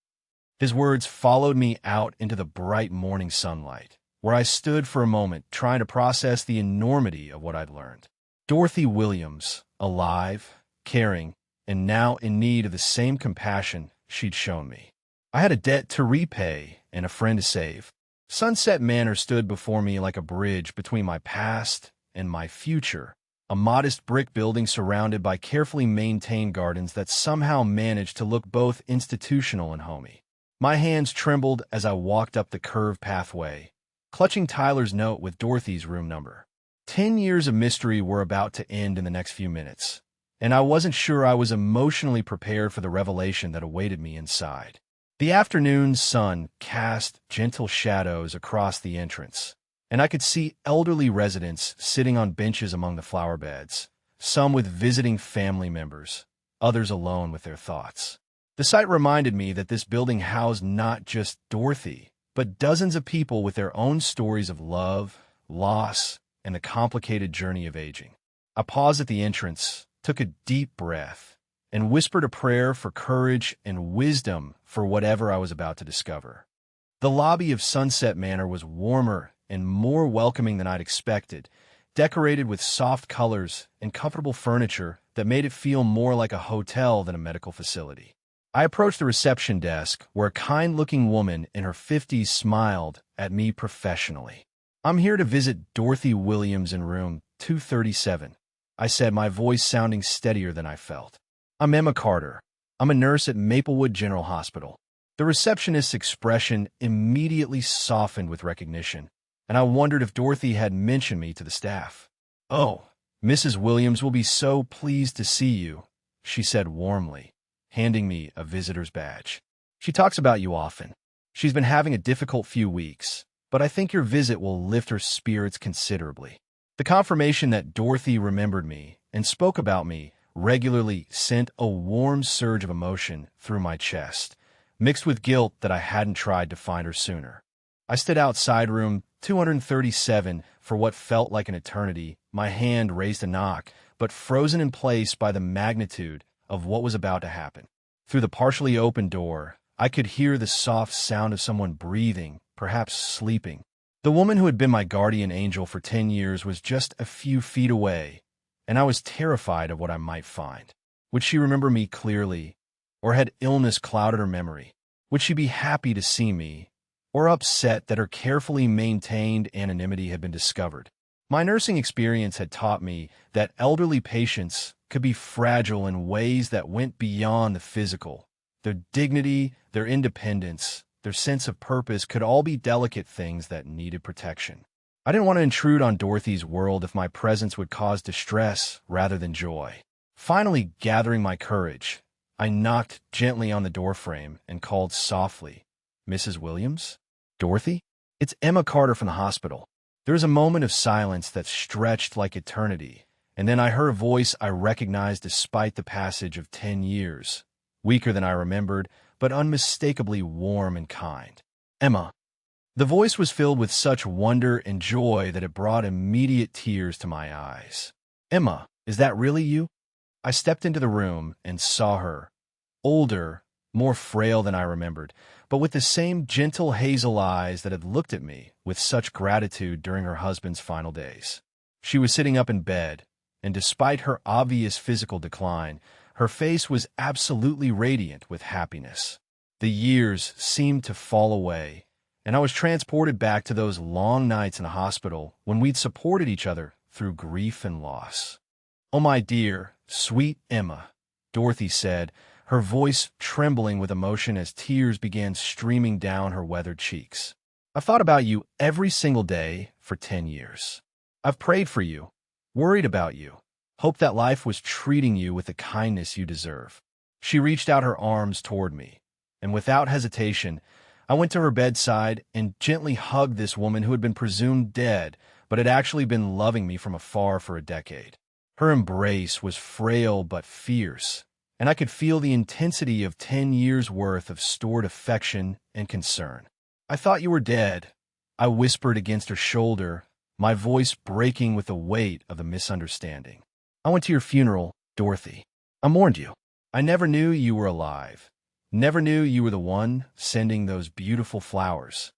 His words followed me out into the bright morning sunlight, where I stood for a moment trying to process the enormity of what I'd learned. Dorothy Williams, alive, caring, and now in need of the same compassion she'd shown me. I had a debt to repay and a friend to save. Sunset Manor stood before me like a bridge between my past and my future, a modest brick building surrounded by carefully maintained gardens that somehow managed to look both institutional and homey. My hands trembled as I walked up the curved pathway, clutching Tyler's note with Dorothy's room number. 10 years of mystery were about to end in the next few minutes, and I wasn't sure I was emotionally prepared for the revelation that awaited me inside. The afternoon sun cast gentle shadows across the entrance, and I could see elderly residents sitting on benches among the flower beds, some with visiting family members, others alone with their thoughts. The sight reminded me that this building housed not just Dorothy, but dozens of people with their own stories of love, loss, and the complicated journey of aging. I paused at the entrance, took a deep breath, and whispered a prayer for courage and wisdom for whatever I was about to discover. The lobby of Sunset Manor was warmer and more welcoming than I'd expected, decorated with soft colors and comfortable furniture that made it feel more like a hotel than a medical facility. I approached the reception desk, where a kind-looking woman in her 50s smiled at me professionally. I'm here to visit Dorothy Williams in room 237, I said, my voice sounding steadier than I felt. I'm Emma Carter. I'm a nurse at Maplewood General Hospital. The receptionist's expression immediately softened with recognition, and I wondered if Dorothy had mentioned me to the staff. Oh, Mrs. Williams will be so pleased to see you, she said warmly, handing me a visitor's badge. She talks about you often. She's been having a difficult few weeks, but I think your visit will lift her spirits considerably. The confirmation that Dorothy remembered me and spoke about me regularly sent a warm surge of emotion through my chest, mixed with guilt that I hadn't tried to find her sooner. I stood outside room 237 for what felt like an eternity, my hand raised to knock, but frozen in place by the magnitude of what was about to happen. Through the partially open door, I could hear the soft sound of someone breathing, perhaps sleeping. The woman who had been my guardian angel for 10 years was just a few feet away, and I was terrified of what I might find. Would she remember me clearly, Or had illness clouded her memory? Would she be happy to see me, or upset that her carefully maintained anonymity had been discovered? My nursing experience had taught me that elderly patients could be fragile in ways that went beyond the physical. Their dignity, their independence, their sense of purpose could all be delicate things that needed protection. I didn't want to intrude on Dorothy's world if my presence would cause distress rather than joy. Finally, gathering my courage, I knocked gently on the doorframe and called softly, "Mrs. Williams? Dorothy? It's Emma Carter from the hospital." There was a moment of silence that stretched like eternity, and then I heard a voice I recognized despite the passage of 10 years, weaker than I remembered, but unmistakably warm and kind. "Emma." The voice was filled with such wonder and joy that it brought immediate tears to my eyes. "Emma, is that really you?" I stepped into the room and saw her, older, more frail than I remembered, but with the same gentle hazel eyes that had looked at me with such gratitude during her husband's final days. She was sitting up in bed, and despite her obvious physical decline, her face was absolutely radiant with happiness. The years seemed to fall away, and I was transported back to those long nights in a hospital when we'd supported each other through grief and loss. "Oh, my dear, sweet Emma," Dorothy said, her voice trembling with emotion as tears began streaming down her weathered cheeks. "I've thought about you every single day for 10 years. I've prayed for you, worried about you, hoped that life was treating you with the kindness you deserve." She reached out her arms toward me, and without hesitation, I went to her bedside and gently hugged this woman who had been presumed dead, but had actually been loving me from afar for a decade. Her embrace was frail but fierce, and I could feel the intensity of 10 years' worth of stored affection and concern. "I thought you were dead," I whispered against her shoulder, my voice breaking with the weight of the misunderstanding. "I went to your funeral, Dorothy. I mourned you. I never knew you were alive. Never knew you were the one sending those beautiful flowers."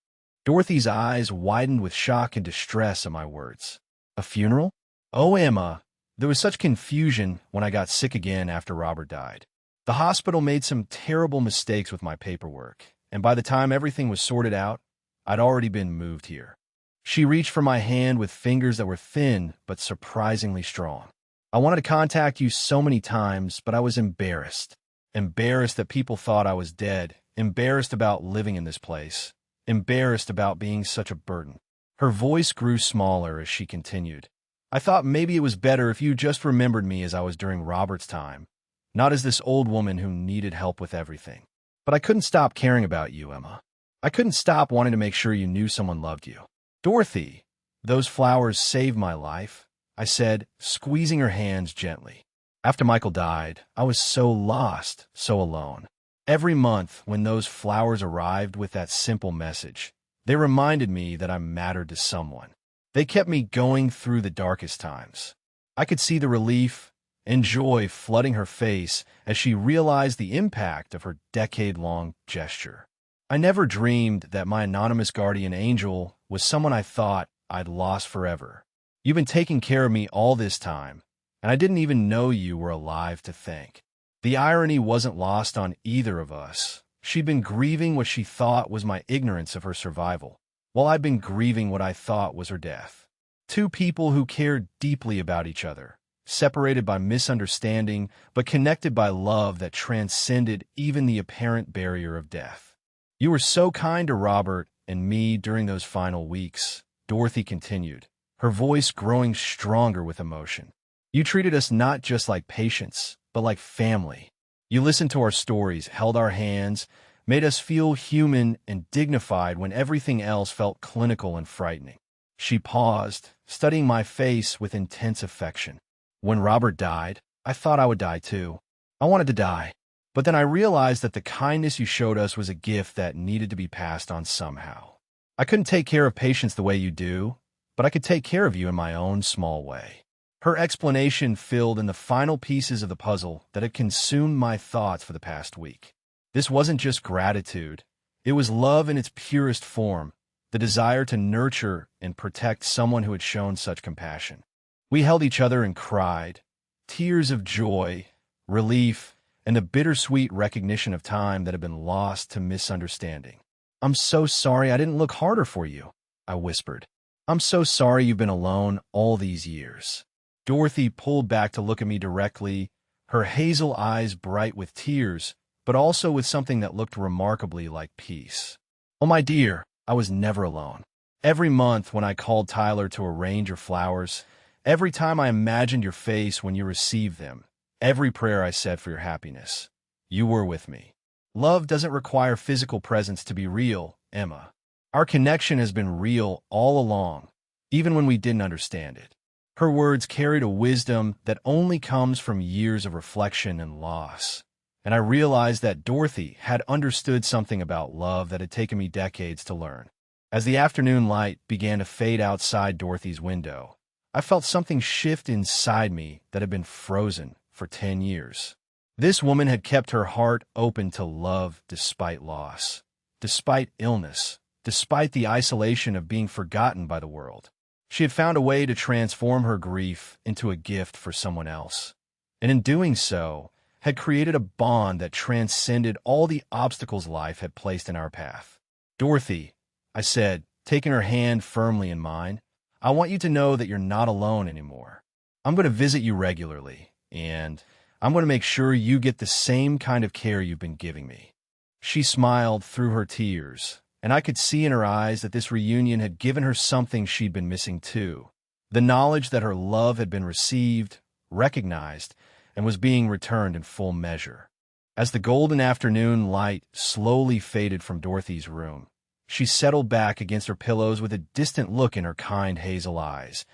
Dorothy's eyes widened with shock and distress at my words. "A funeral? Oh, Emma." There was such confusion when I got sick again after Robert died. The hospital made some terrible mistakes with my paperwork, and by the time everything was sorted out, I'd already been moved here. She reached for my hand with fingers that were thin but surprisingly strong. "I wanted to contact you so many times, but I was embarrassed. Embarrassed that people thought I was dead, embarrassed about living in this place, embarrassed about being such a burden." Her voice grew smaller as she continued. "I thought maybe it was better if you just remembered me as I was during Robert's time, not as this old woman who needed help with everything. But I couldn't stop caring about you, Emma. I couldn't stop wanting to make sure you knew someone loved you." "Dorothy, those flowers saved my life," I said, squeezing her hands gently. "After Michael died, I was so lost, so alone. Every month when those flowers arrived with that simple message, they reminded me that I mattered to someone. They kept me going through the darkest times." I could see the relief and joy flooding her face as she realized the impact of her decade-long gesture. I never dreamed that my anonymous guardian angel was someone I thought I'd lost forever. "You've been taking care of me all this time, and I didn't even know you were alive to thank." The irony wasn't lost on either of us. She'd been grieving what she thought was my ignorance of her survival, while I'd been grieving what I thought was her death. Two people who cared deeply about each other, separated by misunderstanding, but connected by love that transcended even the apparent barrier of death. "You were so kind to Robert and me during those final weeks," Dorothy continued, her voice growing stronger with emotion. "You treated us not just like patients, but like family. You listened to our stories, held our hands, made us feel human and dignified when everything else felt clinical and frightening." She paused, studying my face with intense affection. "When Robert died, I thought I would die too. I wanted to die. But then I realized that the kindness you showed us was a gift that needed to be passed on somehow. I couldn't take care of patients the way you do, but I could take care of you in my own small way." Her explanation filled in the final pieces of the puzzle that had consumed my thoughts for the past week. This wasn't just gratitude. It was love in its purest form, the desire to nurture and protect someone who had shown such compassion. We held each other and cried, tears of joy, relief, and the bittersweet recognition of time that had been lost to misunderstanding. "I'm so sorry I didn't look harder for you," I whispered. "I'm so sorry you've been alone all these years." Dorothy pulled back to look at me directly, her hazel eyes bright with tears, but also with something that looked remarkably like peace. "Oh, my dear, I was never alone. Every month when I called Tyler to arrange your flowers, every time I imagined your face when you received them, every prayer I said for your happiness, you were with me. Love doesn't require physical presence to be real, Emma. Our connection has been real all along, even when we didn't understand it." Her words carried a wisdom that only comes from years of reflection and loss. And I realized that Dorothy had understood something about love that had taken me decades to learn. As the afternoon light began to fade outside Dorothy's window, I felt something shift inside me that had been frozen for 10 years. This woman had kept her heart open to love despite loss, despite illness, despite the isolation of being forgotten by the world. She had found a way to transform her grief into a gift for someone else, and in doing so, had created a bond that transcended all the obstacles life had placed in our path. "Dorothy," I said, taking her hand firmly in mine, "I want you to know that you're not alone anymore. I'm going to visit you regularly, and I'm going to make sure you get the same kind of care you've been giving me." She smiled through her tears, and I could see in her eyes that this reunion had given her something she'd been missing too, the knowledge that her love had been received, recognized, and was being returned in full measure. As the golden afternoon light slowly faded from Dorothy's room, she settled back against her pillows with a distant look in her kind hazel eyes,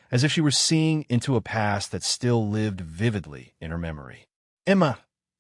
as if she were seeing into a past that still lived vividly in her memory. "Emma,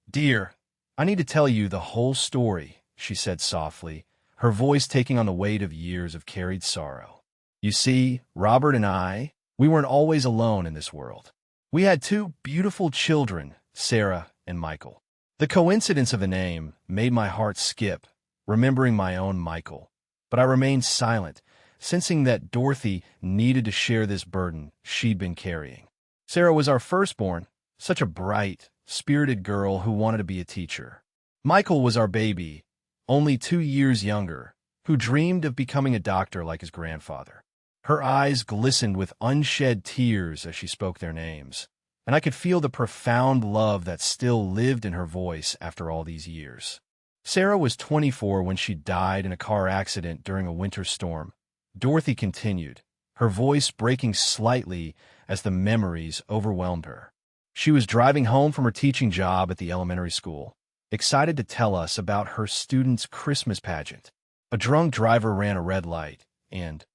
dear, I need to tell you the whole story," she said softly, her voice taking on the weight of years of carried sorrow. "You see, Robert and we weren't always alone in this world. We had two beautiful children, Sarah and Michael. The coincidence of the name made my heart skip, remembering my own Michael, but I remained silent, sensing that Dorothy needed to share this burden she'd been carrying. Sarah was our firstborn, such a bright, spirited girl who wanted to be a teacher. Michael was our baby, only 2 years younger, who dreamed of becoming a doctor like his grandfather. Her eyes glistened with unshed tears as she spoke their names, and I could feel the profound love that still lived in her voice after all these years. Sarah was 24 when she died in a car accident during a winter storm. Dorothy continued, her voice breaking slightly as the memories overwhelmed her. She was driving home from her teaching job at the elementary school, excited to tell us about her students' Christmas pageant. A drunk driver ran a red light, and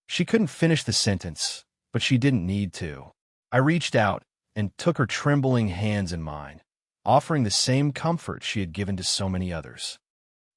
she couldn't finish the sentence, but she didn't need to. I reached out and took her trembling hands in mine, offering the same comfort she had given to so many others.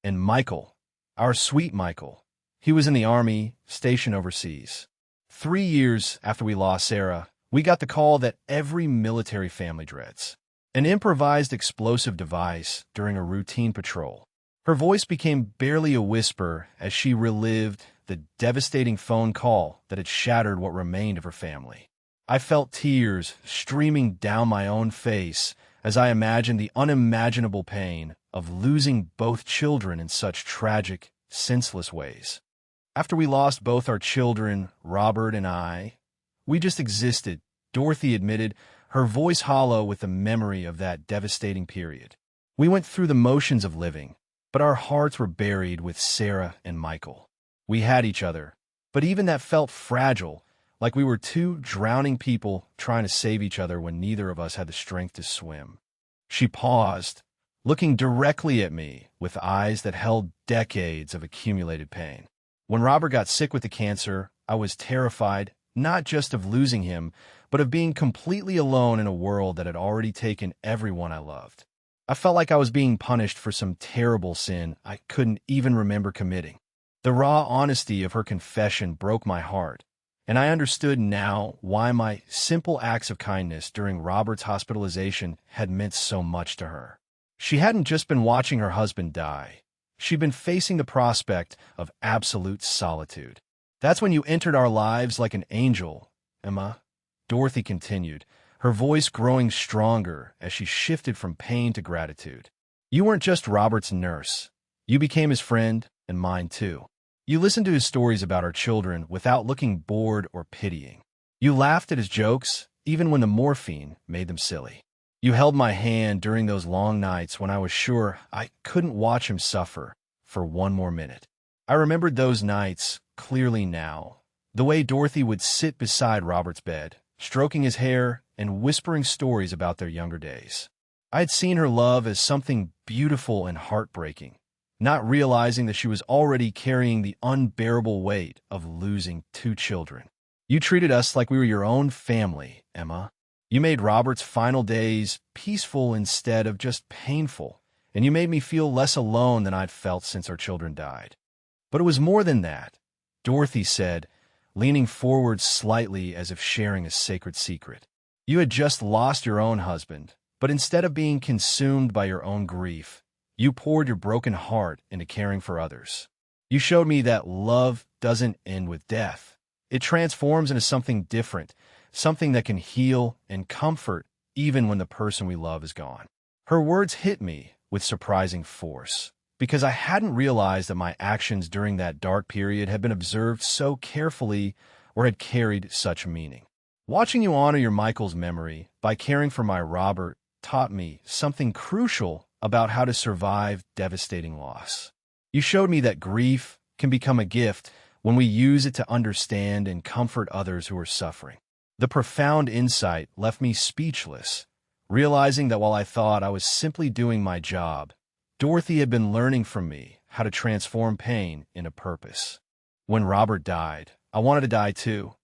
And Michael, our sweet Michael, he was in the Army, stationed overseas. 3 years after we lost Sarah, we got the call that every military family dreads. An improvised explosive device during a routine patrol. Her voice became barely a whisper as she relived the devastating phone call that had shattered what remained of her family. I felt tears streaming down my own face as I imagined the unimaginable pain of losing both children in such tragic, senseless ways. After we lost both our children, Robert and we just existed, Dorothy admitted, her voice hollow with the memory of that devastating period. We went through the motions of living, but our hearts were buried with Sarah and Michael. We had each other, but even that felt fragile, like we were two drowning people trying to save each other when neither of us had the strength to swim. She paused, looking directly at me with eyes that held decades of accumulated pain. When Robert got sick with the cancer, I was terrified, not just of losing him, but of being completely alone in a world that had already taken everyone I loved. I felt like I was being punished for some terrible sin I couldn't even remember committing. The raw honesty of her confession broke my heart, and I understood now why my simple acts of kindness during Robert's hospitalization had meant so much to her. She hadn't just been watching her husband die. She'd been facing the prospect of absolute solitude. "That's when you entered our lives like an angel, Emma," Dorothy continued, her voice growing stronger as she shifted from pain to gratitude. You weren't just Robert's nurse. You became his friend, and mine too. You listened to his stories about our children without looking bored or pitying. You laughed at his jokes, even when the morphine made them silly. You held my hand during those long nights when I was sure I couldn't watch him suffer for one more minute. I remembered those nights clearly now. The way Dorothy would sit beside Robert's bed, stroking his hair and whispering stories about their younger days. I had seen her love as something beautiful and heartbreaking, not realizing that she was already carrying the unbearable weight of losing 2 children. You treated us like we were your own family, Emma. You made Robert's final days peaceful instead of just painful, and you made me feel less alone than I'd felt since our children died. But it was more than that, Dorothy said, leaning forward slightly as if sharing a sacred secret. You had just lost your own husband, but instead of being consumed by your own grief, you poured your broken heart into caring for others. You showed me that love doesn't end with death. It transforms into something different, something that can heal and comfort even when the person we love is gone. Her words hit me with surprising force, because I hadn't realized that my actions during that dark period had been observed so carefully or had carried such meaning. Watching you honor your Michael's memory by caring for my Robert taught me something crucial about how to survive devastating loss. You showed me that grief can become a gift when we use it to understand and comfort others who are suffering. The profound insight left me speechless, realizing that while I thought I was simply doing my job, Dorothy had been learning from me how to transform pain into purpose. When Robert died, I wanted to die too,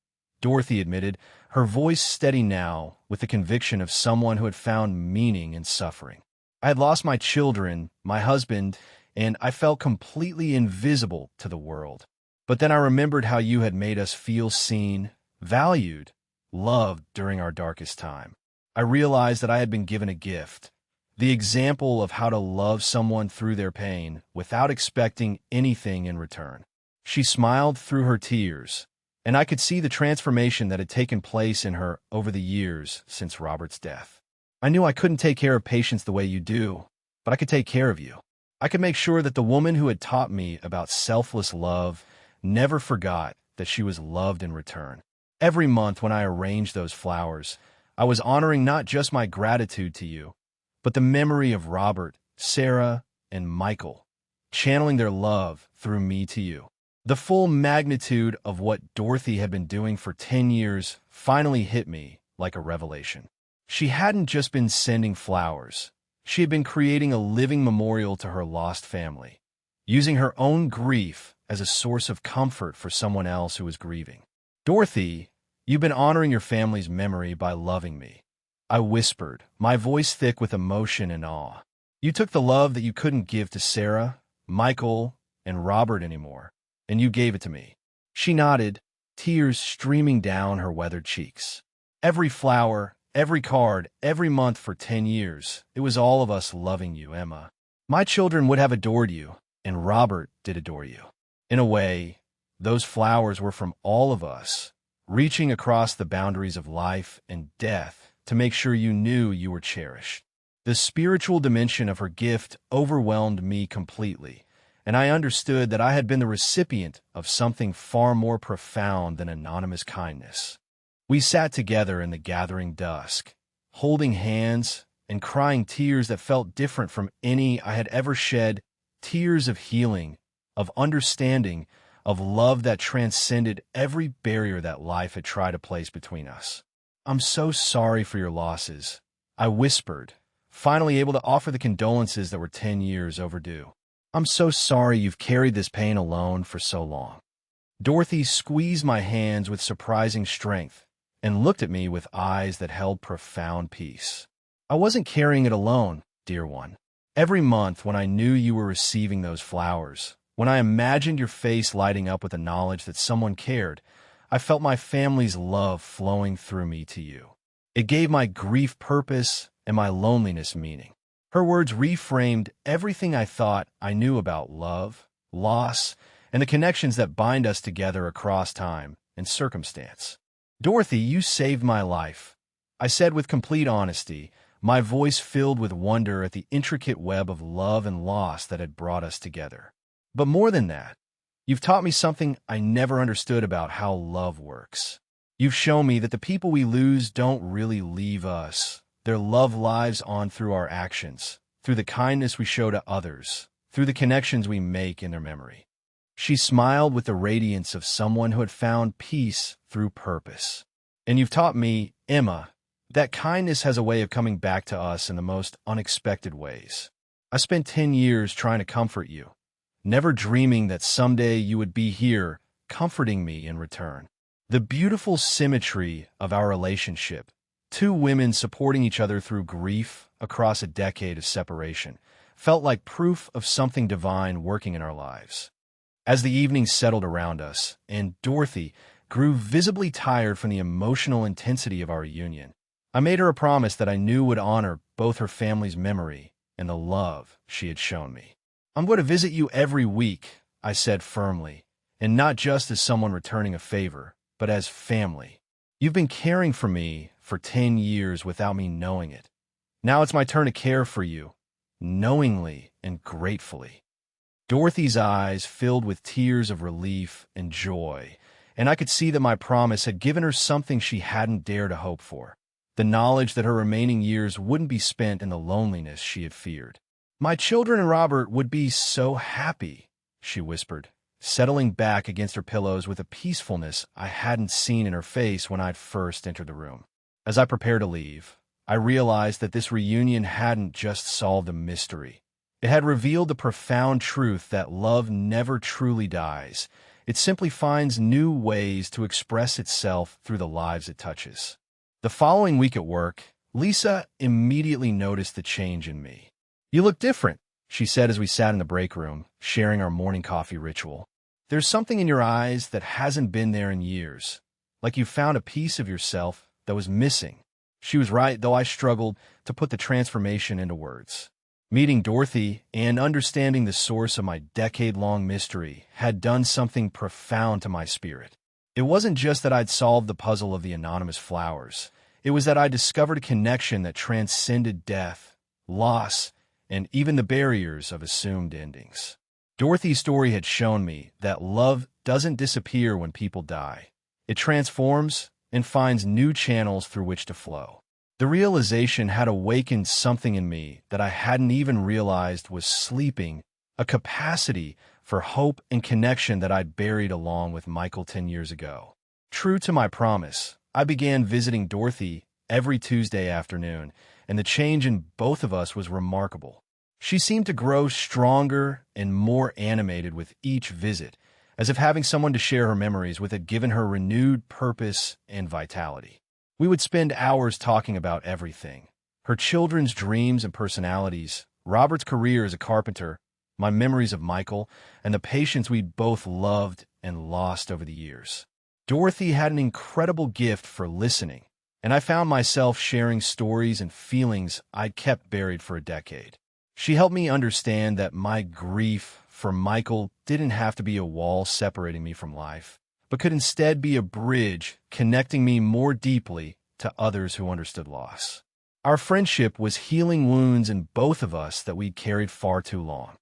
Dorothy admitted, her voice steady now with the conviction of someone who had found meaning in suffering. I had lost my children, my husband, and I felt completely invisible to the world. But then I remembered how you had made us feel seen, valued, loved during our darkest time. I realized that I had been given a gift, the example of how to love someone through their pain without expecting anything in return. She smiled through her tears, and I could see the transformation that had taken place in her over the years since Robert's death. I knew I couldn't take care of patients the way you do, but I could take care of you. I could make sure that the woman who had taught me about selfless love never forgot that she was loved in return. Every month when I arranged those flowers, I was honoring not just my gratitude to you, but the memory of Robert, Sarah, and Michael, channeling their love through me to you. The full magnitude of what Dorothy had been doing for 10 years finally hit me like a revelation. She hadn't just been sending flowers. She had been creating a living memorial to her lost family, using her own grief as a source of comfort for someone else who was grieving. Dorothy, you've been honoring your family's memory by loving me, I whispered, my voice thick with emotion and awe. You took the love that you couldn't give to Sarah, Michael, and Robert anymore, and you gave it to me. She nodded, tears streaming down her weathered cheeks. Every flower, every card, every month for 10 years, it was all of us loving you, Emma. My children would have adored you, and Robert did adore you. In a way, those flowers were from all of us, reaching across the boundaries of life and death to make sure you knew you were cherished. The spiritual dimension of her gift overwhelmed me completely, and I understood that I had been the recipient of something far more profound than anonymous kindness. We sat together in the gathering dusk, holding hands and crying tears that felt different from any I had ever shed, tears of healing, of understanding, of love that transcended every barrier that life had tried to place between us. I'm so sorry for your losses, I whispered, finally able to offer the condolences that were 10 years overdue. I'm so sorry you've carried this pain alone for so long. Dorothy squeezed my hands with surprising strength and looked at me with eyes that held profound peace. I wasn't carrying it alone, dear one. Every month when I knew you were receiving those flowers, when I imagined your face lighting up with the knowledge that someone cared, I felt my family's love flowing through me to you. It gave my grief purpose and my loneliness meaning. Her words reframed everything I thought I knew about love, loss, and the connections that bind us together across time and circumstance. Dorothy, you saved my life. I said with complete honesty, my voice filled with wonder at the intricate web of love and loss that had brought us together. But more than that, you've taught me something I never understood about how love works. You've shown me that the people we lose don't really leave us. Their love lives on through our actions, through the kindness we show to others, through the connections we make in their memory. She smiled with the radiance of someone who had found peace through purpose. And you've taught me, Emma, that kindness has a way of coming back to us in the most unexpected ways. I spent 10 years trying to comfort you, never dreaming that someday you would be here, comforting me in return. The beautiful symmetry of our relationship, two women supporting each other through grief across a decade of separation, felt like proof of something divine working in our lives. As the evening settled around us, and Dorothy grew visibly tired from the emotional intensity of our reunion, I made her a promise that I knew would honor both her family's memory and the love she had shown me. "I'm going to visit you every week," I said firmly, "and not just as someone returning a favor, but as family. You've been caring for me for 10 years without me knowing it. Now it's my turn to care for you, knowingly and gratefully." Dorothy's eyes filled with tears of relief and joy, and I could see that my promise had given her something she hadn't dared to hope for, the knowledge that her remaining years wouldn't be spent in the loneliness she had feared. "My children and Robert would be so happy," she whispered, settling back against her pillows with a peacefulness I hadn't seen in her face when I'd first entered the room. As I prepared to leave, I realized that this reunion hadn't just solved a mystery. It had revealed the profound truth that love never truly dies. It simply finds new ways to express itself through the lives it touches. The following week at work, Lisa immediately noticed the change in me. "You look different," she said as we sat in the break room, sharing our morning coffee ritual. "There's something in your eyes that hasn't been there in years, like you found a piece of yourself that was missing." She was right, though I struggled to put the transformation into words. Meeting Dorothy and understanding the source of my decade-long mystery had done something profound to my spirit. It wasn't just that I'd solved the puzzle of the anonymous flowers. It was that I discovered a connection that transcended death, loss, and even the barriers of assumed endings. Dorothy's story had shown me that love doesn't disappear when people die. It transforms and finds new channels through which to flow. The realization had awakened something in me that I hadn't even realized was sleeping, a capacity for hope and connection that I'd buried along with Michael 10 years ago. True to my promise, I began visiting Dorothy every Tuesday afternoon, and the change in both of us was remarkable. She seemed to grow stronger and more animated with each visit, as if having someone to share her memories with had given her renewed purpose and vitality. We would spend hours talking about everything: her children's dreams and personalities, Robert's career as a carpenter, my memories of Michael, and the patients we'd both loved and lost over the years. Dorothy had an incredible gift for listening, and I found myself sharing stories and feelings I'd kept buried for a decade. She helped me understand that my grief for Michael didn't have to be a wall separating me from life, but could instead be a bridge connecting me more deeply to others who understood loss. Our friendship was healing wounds in both of us that we'd carried far too long.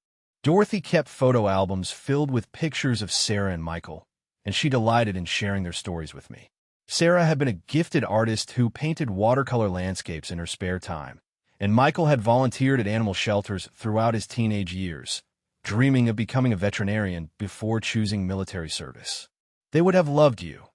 Dorothy kept photo albums filled with pictures of Sarah and Michael, and she delighted in sharing their stories with me. Sarah had been a gifted artist who painted watercolor landscapes in her spare time, and Michael had volunteered at animal shelters throughout his teenage years, dreaming of becoming a veterinarian before choosing military service. "They would have loved you,"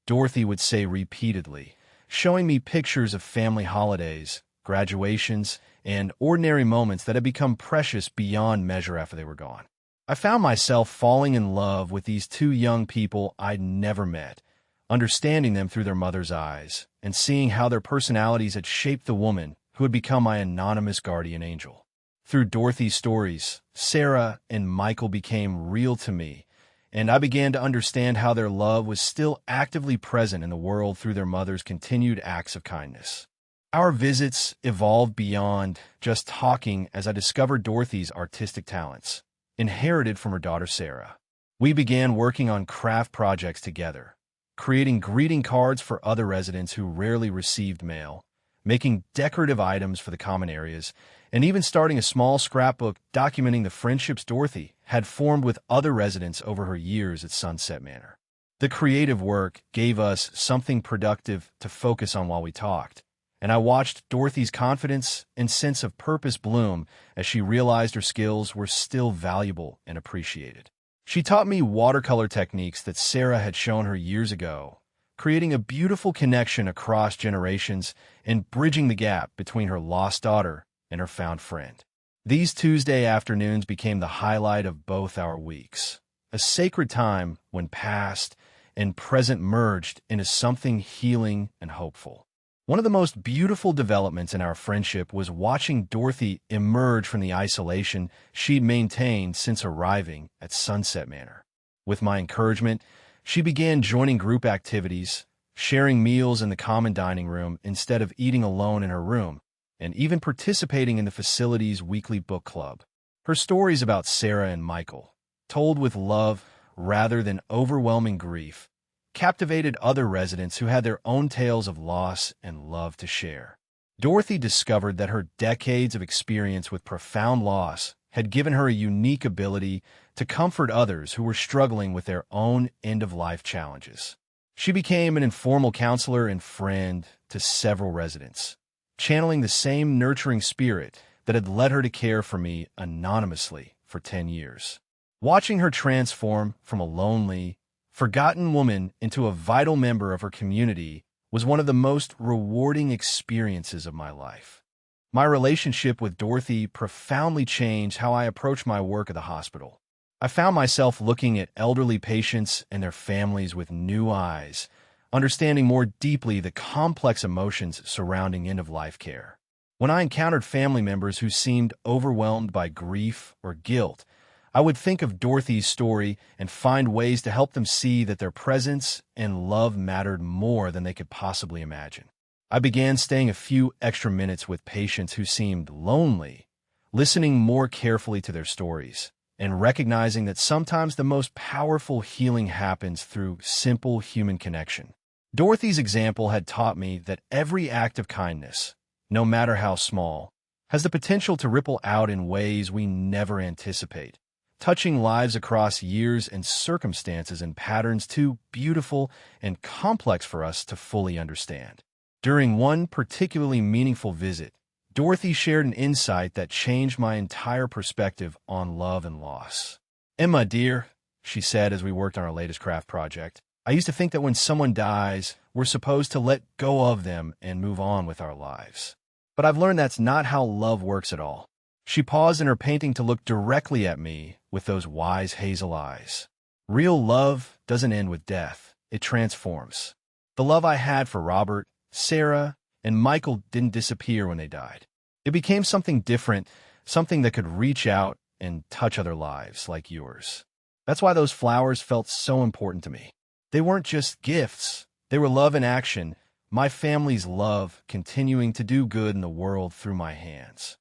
Dorothy would say repeatedly, showing me pictures of family holidays, graduations, and ordinary moments that had become precious beyond measure after they were gone. I found myself falling in love with these two young people I'd never met, understanding them through their mother's eyes, and seeing how their personalities had shaped the woman who had become my anonymous guardian angel. Through Dorothy's stories, Sarah and Michael became real to me, and I began to understand how their love was still actively present in the world through their mother's continued acts of kindness. Our visits evolved beyond just talking as I discovered Dorothy's artistic talents, inherited from her daughter Sarah. We began working on craft projects together, creating greeting cards for other residents who rarely received mail, making decorative items for the common areas, and even starting a small scrapbook documenting the friendships Dorothy had formed with other residents over her years at Sunset Manor. The creative work gave us something productive to focus on while we talked, and I watched Dorothy's confidence and sense of purpose bloom as she realized her skills were still valuable and appreciated. She taught me watercolor techniques that Sarah had shown her years ago, creating a beautiful connection across generations and bridging the gap between her lost daughter and her found friend. These Tuesday afternoons became the highlight of both our weeks, a sacred time when past and present merged into something healing and hopeful. One of the most beautiful developments in our friendship was watching Dorothy emerge from the isolation she'd maintained since arriving at Sunset Manor. With my encouragement, she began joining group activities, sharing meals in the common dining room instead of eating alone in her room, and even participating in the facility's weekly book club. Her stories about Sarah and Michael, told with love rather than overwhelming grief, captivated other residents who had their own tales of loss and love to share. Dorothy discovered that her decades of experience with profound loss had given her a unique ability to comfort others who were struggling with their own end-of-life challenges. She became an informal counselor and friend to several residents, channeling the same nurturing spirit that had led her to care for me anonymously for 10 years. Watching her transform from a lonely, forgotten woman into a vital member of her community was one of the most rewarding experiences of my life. My relationship with Dorothy profoundly changed how I approach my work at the hospital. I found myself looking at elderly patients and their families with new eyes, understanding more deeply the complex emotions surrounding end-of-life care. When I encountered family members who seemed overwhelmed by grief or guilt, I would think of Dorothy's story and find ways to help them see that their presence and love mattered more than they could possibly imagine. I began staying a few extra minutes with patients who seemed lonely, listening more carefully to their stories, and recognizing that sometimes the most powerful healing happens through simple human connection. Dorothy's example had taught me that every act of kindness, no matter how small, has the potential to ripple out in ways we never anticipate, touching lives across years and circumstances in patterns too beautiful and complex for us to fully understand. During one particularly meaningful visit, Dorothy shared an insight that changed my entire perspective on love and loss. "Emma, dear," she said as we worked on our latest craft project, "I used to think that when someone dies, we're supposed to let go of them and move on with our lives. But I've learned that's not how love works at all." She paused in her painting to look directly at me with those wise hazel eyes. "Real love doesn't end with death. It transforms. The love I had for Robert, Sarah, and Michael didn't disappear when they died. It became something different, something that could reach out and touch other lives like yours. That's why those flowers felt so important to me. They weren't just gifts. They were love in action, my family's love continuing to do good in the world through my hands."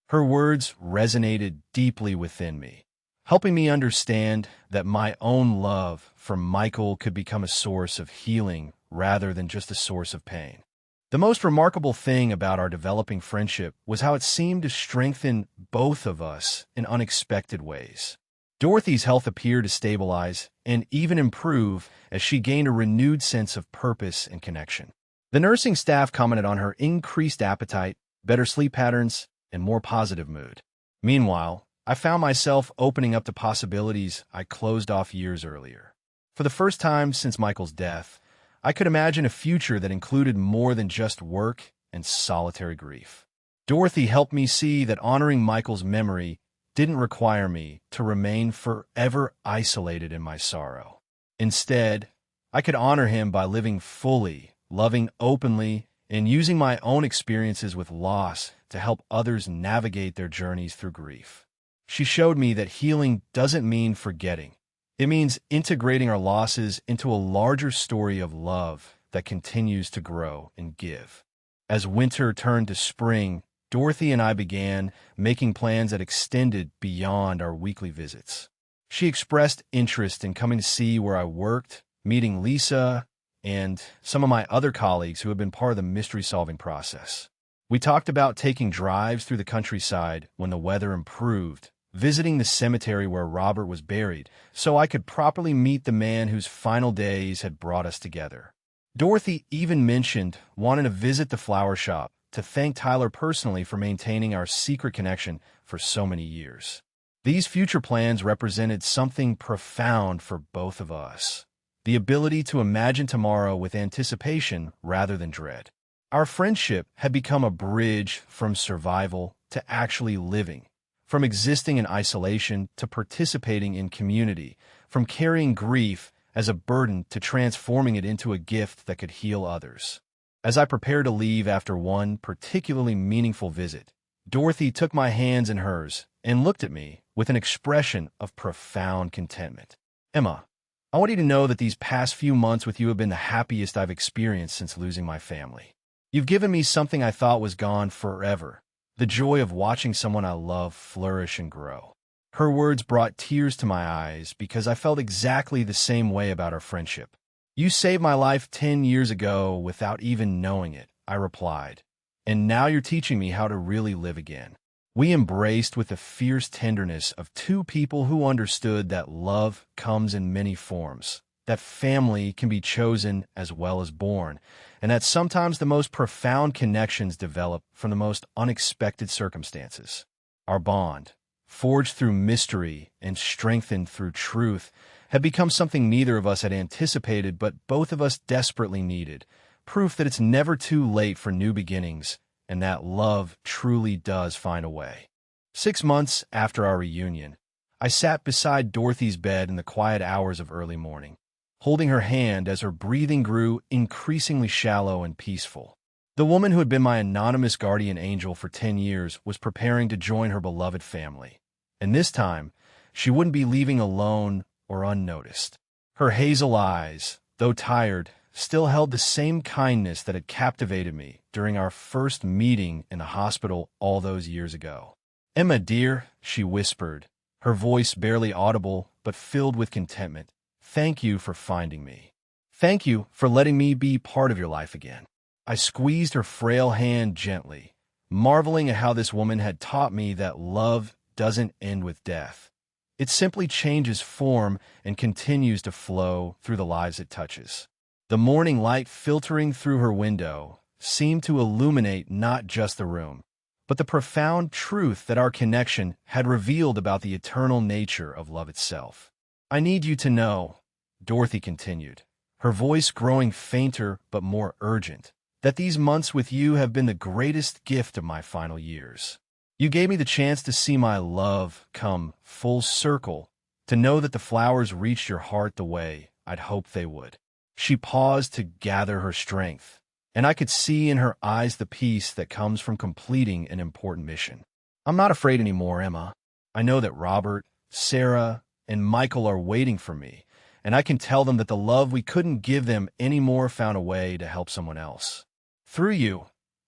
Her words resonated deeply within me, helping me understand that my own love for Michael could become a source of healing rather than just a source of pain. The most remarkable thing about our developing friendship was how it seemed to strengthen both of us in unexpected ways. Dorothy's health appeared to stabilize and even improve as she gained a renewed sense of purpose and connection. The nursing staff commented on her increased appetite, better sleep patterns, and more positive mood. Meanwhile, I found myself opening up to possibilities I closed off years earlier. For the first time since Michael's death, I could imagine a future that included more than just work and solitary grief. Dorothy helped me see that honoring Michael's memory didn't require me to remain forever isolated in my sorrow. Instead, I could honor him by living fully, loving openly, and using my own experiences with loss to help others navigate their journeys through grief. She showed me that healing doesn't mean forgetting. It means integrating our losses into a larger story of love that continues to grow and give. As winter turned to spring, Dorothy and I began making plans that extended beyond our weekly visits. She expressed interest in coming to see where I worked, meeting Lisa, and some of my other colleagues who had been part of the mystery-solving process. We talked about taking drives through the countryside when the weather improved, visiting the cemetery where Robert was buried, so I could properly meet the man whose final days had brought us together. Dorothy even mentioned wanting to visit the flower shop to thank Tyler personally for maintaining our secret connection for so many years. These future plans represented something profound for both of us: the ability to imagine tomorrow with anticipation rather than dread. Our friendship had become a bridge from survival to actually living, from existing in isolation to participating in community, from carrying grief as a burden to transforming it into a gift that could heal others. As I prepared to leave after one particularly meaningful visit, Dorothy took my hands in hers and looked at me with an expression of profound contentment. "Emma, I want you to know that these past few months with you have been the happiest I've experienced since losing my family. You've given me something I thought was gone forever: the joy of watching someone I love flourish and grow." Her words brought tears to my eyes because I felt exactly the same way about our friendship. "You saved my life 10 years ago without even knowing it," I replied, "and now you're teaching me how to really live again." We embraced with the fierce tenderness of two people who understood that love comes in many forms, that family can be chosen as well as born, and that sometimes the most profound connections develop from the most unexpected circumstances. Our bond, forged through mystery and strengthened through truth, had become something neither of us had anticipated but both of us desperately needed, proof that it's never too late for new beginnings and that love truly does find a way. 6 months after our reunion, I sat beside Dorothy's bed in the quiet hours of early morning, holding her hand as her breathing grew increasingly shallow and peaceful. The woman who had been my anonymous guardian angel for 10 years was preparing to join her beloved family, and this time she wouldn't be leaving alone or unnoticed. Her hazel eyes, though tired, still held the same kindness that had captivated me during our first meeting in the hospital all those years ago. "Emma, dear," she whispered, her voice barely audible but filled with contentment, "thank you for finding me. Thank you for letting me be part of your life again." I squeezed her frail hand gently, marveling at how this woman had taught me that love doesn't end with death. It simply changes form and continues to flow through the lives it touches. The morning light filtering through her window seemed to illuminate not just the room, but the profound truth that our connection had revealed about the eternal nature of love itself. "I need you to know," Dorothy continued, her voice growing fainter but more urgent, "that these months with you have been the greatest gift of my final years. You gave me the chance to see my love come full circle, to know that the flowers reached your heart the way I'd hoped they would." She paused to gather her strength, and I could see in her eyes the peace that comes from completing an important mission. "I'm not afraid anymore, Emma. I know that Robert, Sarah, and Michael are waiting for me, and I can tell them that the love we couldn't give them anymore found a way to help someone else. Through you,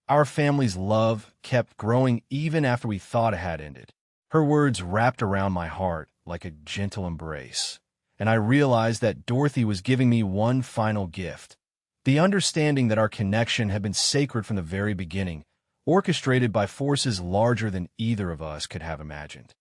our family's love kept growing even after we thought it had ended." Her words wrapped around my heart like a gentle embrace, and I realized that Dorothy was giving me one final gift: the understanding that our connection had been sacred from the very beginning, orchestrated by forces larger than either of us could have imagined.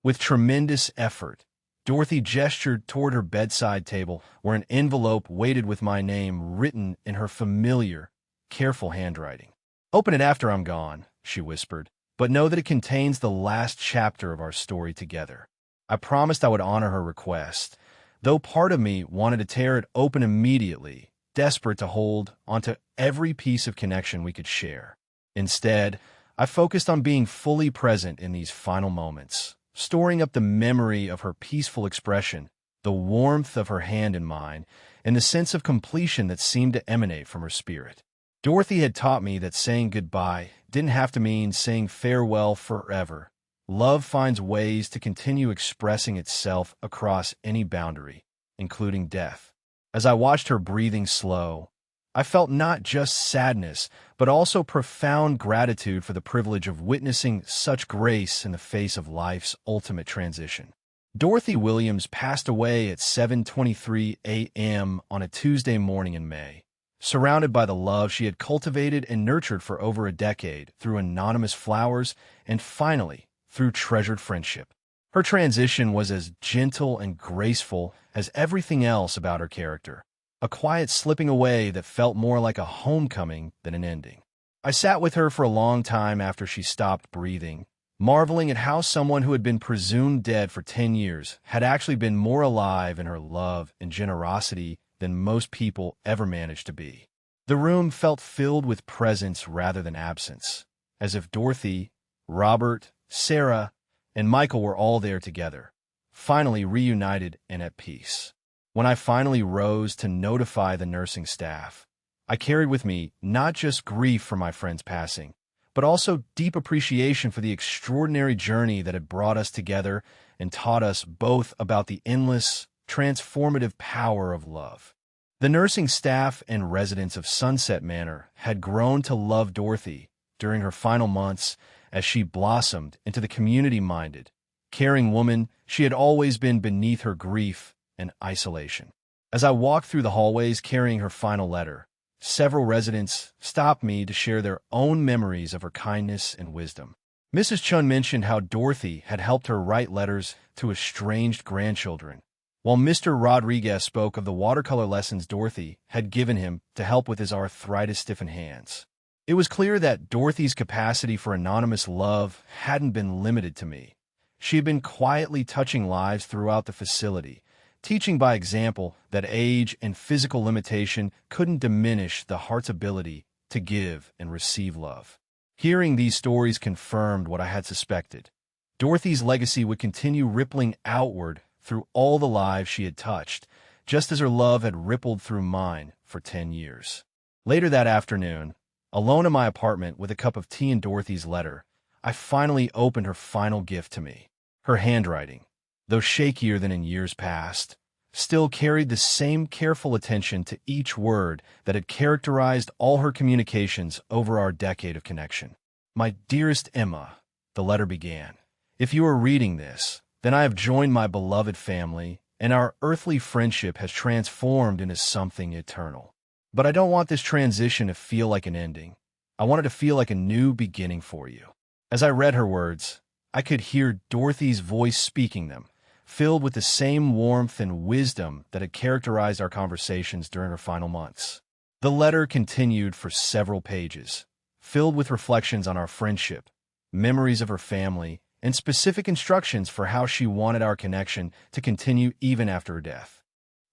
With tremendous effort, Dorothy gestured toward her bedside table where an envelope waited with my name written in her familiar, careful handwriting. "Open it after I'm gone," she whispered, "but know that it contains the last chapter of our story together." I promised I would honor her request, though part of me wanted to tear it open immediately, desperate to hold onto every piece of connection we could share. Instead, I focused on being fully present in these final moments, storing up the memory of her peaceful expression, the warmth of her hand in mine, and the sense of completion that seemed to emanate from her spirit. Dorothy had taught me that saying goodbye didn't have to mean saying farewell forever. Love finds ways to continue expressing itself across any boundary, including death. As I watched her breathing slow, I felt not just sadness, but also profound gratitude for the privilege of witnessing such grace in the face of life's ultimate transition. Dorothy Williams passed away at 7:23 a.m. on a Tuesday morning in May, surrounded by the love she had cultivated and nurtured for over a decade through anonymous flowers and finally through treasured friendship. Her transition was as gentle and graceful as everything else about her character, a quiet slipping away that felt more like a homecoming than an ending. I sat with her for a long time after she stopped breathing, marveling at how someone who had been presumed dead for 10 years had actually been more alive in her love and generosity than most people ever managed to be. The room felt filled with presence rather than absence, as if Dorothy, Robert, Sarah, and Michael were all there together, finally reunited and at peace. When I finally rose to notify the nursing staff, I carried with me not just grief for my friend's passing, but also deep appreciation for the extraordinary journey that had brought us together and taught us both about the endless, transformative power of love. The nursing staff and residents of Sunset Manor had grown to love Dorothy during her final months as she blossomed into the community-minded, caring woman she had always been beneath her grief and isolation. As I walked through the hallways carrying her final letter, several residents stopped me to share their own memories of her kindness and wisdom. Mrs. Chun mentioned how Dorothy had helped her write letters to estranged grandchildren, while Mr. Rodriguez spoke of the watercolor lessons Dorothy had given him to help with his arthritis-stiffened hands. It was clear that Dorothy's capacity for anonymous love hadn't been limited to me. She had been quietly touching lives throughout the facility, teaching by example that age and physical limitation couldn't diminish the heart's ability to give and receive love. Hearing these stories confirmed what I had suspected. Dorothy's legacy would continue rippling outward through all the lives she had touched, just as her love had rippled through mine for 10 years. Later that afternoon, alone in my apartment with a cup of tea and Dorothy's letter, I finally opened her final gift to me. Her handwriting, though shakier than in years past, still carried the same careful attention to each word that had characterized all her communications over our decade of connection. "My dearest Emma," the letter began, "if you are reading this, then I have joined my beloved family, and our earthly friendship has transformed into something eternal. But I don't want this transition to feel like an ending. I want it to feel like a new beginning for you." As I read her words, I could hear Dorothy's voice speaking them, filled with the same warmth and wisdom that had characterized our conversations during her final months. The letter continued for several pages, filled with reflections on our friendship, memories of her family, and specific instructions for how she wanted our connection to continue even after her death.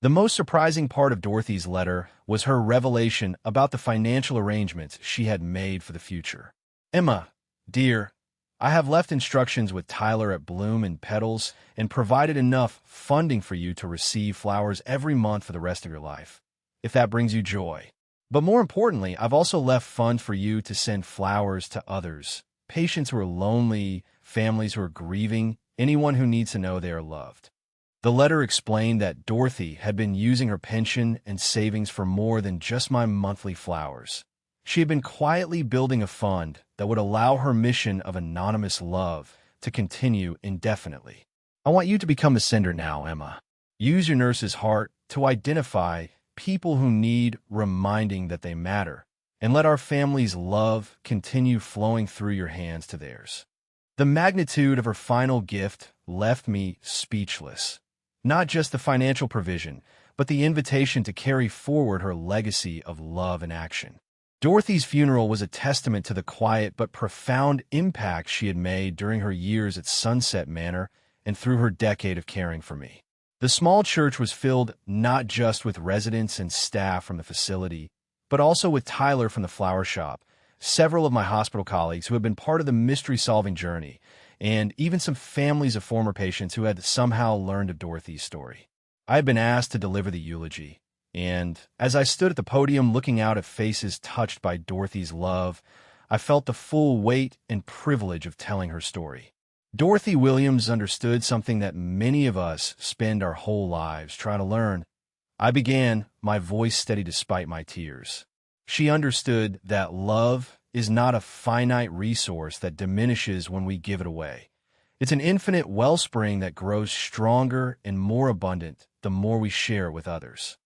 The most surprising part of Dorothy's letter was her revelation about the financial arrangements she had made for the future. "Emma, dear, I have left instructions with Tyler at Bloom and Petals and provided enough funding for you to receive flowers every month for the rest of your life, if that brings you joy. But more importantly, I've also left funds for you to send flowers to others, patients who are lonely, families who are grieving, anyone who needs to know they are loved." The letter explained that Dorothy had been using her pension and savings for more than just my monthly flowers. She had been quietly building a fund that would allow her mission of anonymous love to continue indefinitely. "I want you to become a sender now, Emma. Use your nurse's heart to identify people who need reminding that they matter, and let our family's love continue flowing through your hands to theirs." The magnitude of her final gift left me speechless. Not just the financial provision, but the invitation to carry forward her legacy of love and action. Dorothy's funeral was a testament to the quiet but profound impact she had made during her years at Sunset Manor and through her decade of caring for me. The small church was filled not just with residents and staff from the facility, but also with Tyler from the flower shop, several of my hospital colleagues who had been part of the mystery-solving journey, and even some families of former patients who had somehow learned of Dorothy's story. I had been asked to deliver the eulogy, and as I stood at the podium looking out at faces touched by Dorothy's love, I felt the full weight and privilege of telling her story. Dorothy Williams understood something that many of us spend our whole lives trying to learn. I began, my voice steady despite my tears. She understood that love is not a finite resource that diminishes when we give it away. It's an infinite wellspring that grows stronger and more abundant the more we share it with others.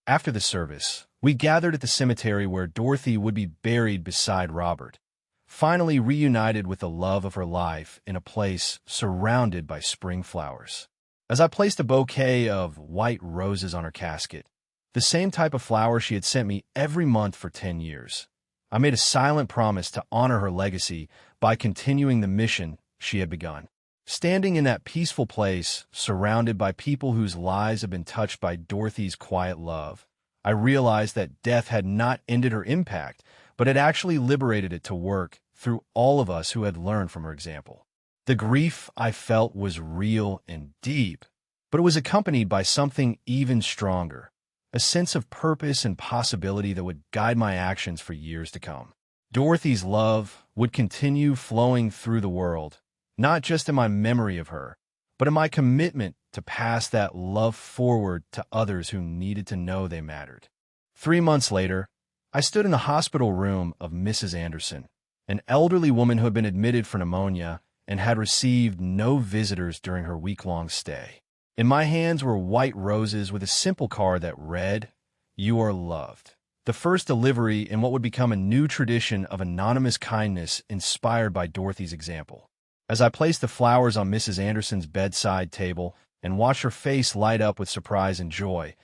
After the service, We gathered at the cemetery where Dorothy would be buried beside Robert, finally reunited with the love of her life in a place surrounded by spring flowers. As I placed a bouquet of white roses on her casket, the same type of flower she had sent me every month for 10 years, I made a silent promise to honor her legacy by continuing the mission she had begun. Standing in that peaceful place, surrounded by people whose lives had been touched by Dorothy's quiet love, I realized that death had not ended her impact, but had actually liberated it to work through all of us who had learned from her example. The grief I felt was real and deep, but it was accompanied by something even stronger, a sense of purpose and possibility that would guide my actions for years to come. Dorothy's love would continue flowing through the world, not just in my memory of her, but in my commitment to pass that love forward to others who needed to know they mattered. 3 months later, I stood in the hospital room of Mrs. Anderson, an elderly woman who had been admitted for pneumonia and had received no visitors during her week-long stay. In my hands were white roses with a simple card that read, "You are loved." The first delivery in what would become a new tradition of anonymous kindness inspired by Dorothy's example. As I placed the flowers on Mrs. Anderson's bedside table and watched her face light up with surprise and joy,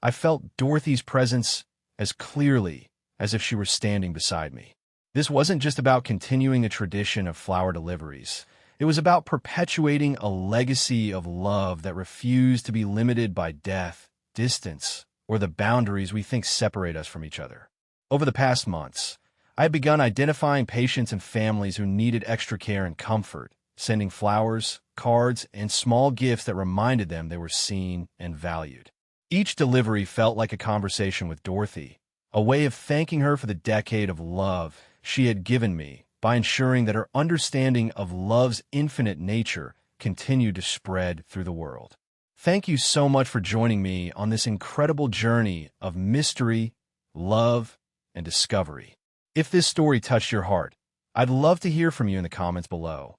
I felt Dorothy's presence as clearly as if she were standing beside me. This wasn't just about continuing a tradition of flower deliveries. It was about perpetuating a legacy of love that refused to be limited by death, distance, or the boundaries we think separate us from each other. Over the past months, I had begun identifying patients and families who needed extra care and comfort, sending flowers, cards, and small gifts that reminded them they were seen and valued. Each delivery felt like a conversation with Dorothy, a way of thanking her for the decade of love she had given me by ensuring that her understanding of love's infinite nature continued to spread through the world. Thank you so much for joining me on this incredible journey of mystery, love, and discovery. If this story touched your heart, I'd love to hear from you in the comments below.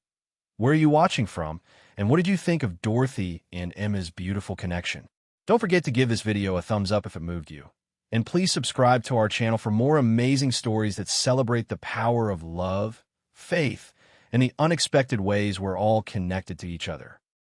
Where are you watching from, and what did you think of Dorothy and Emma's beautiful connection? Don't forget to give this video a thumbs up if it moved you. And please subscribe to our channel for more amazing stories that celebrate the power of love, faith, and the unexpected ways we're all connected to each other.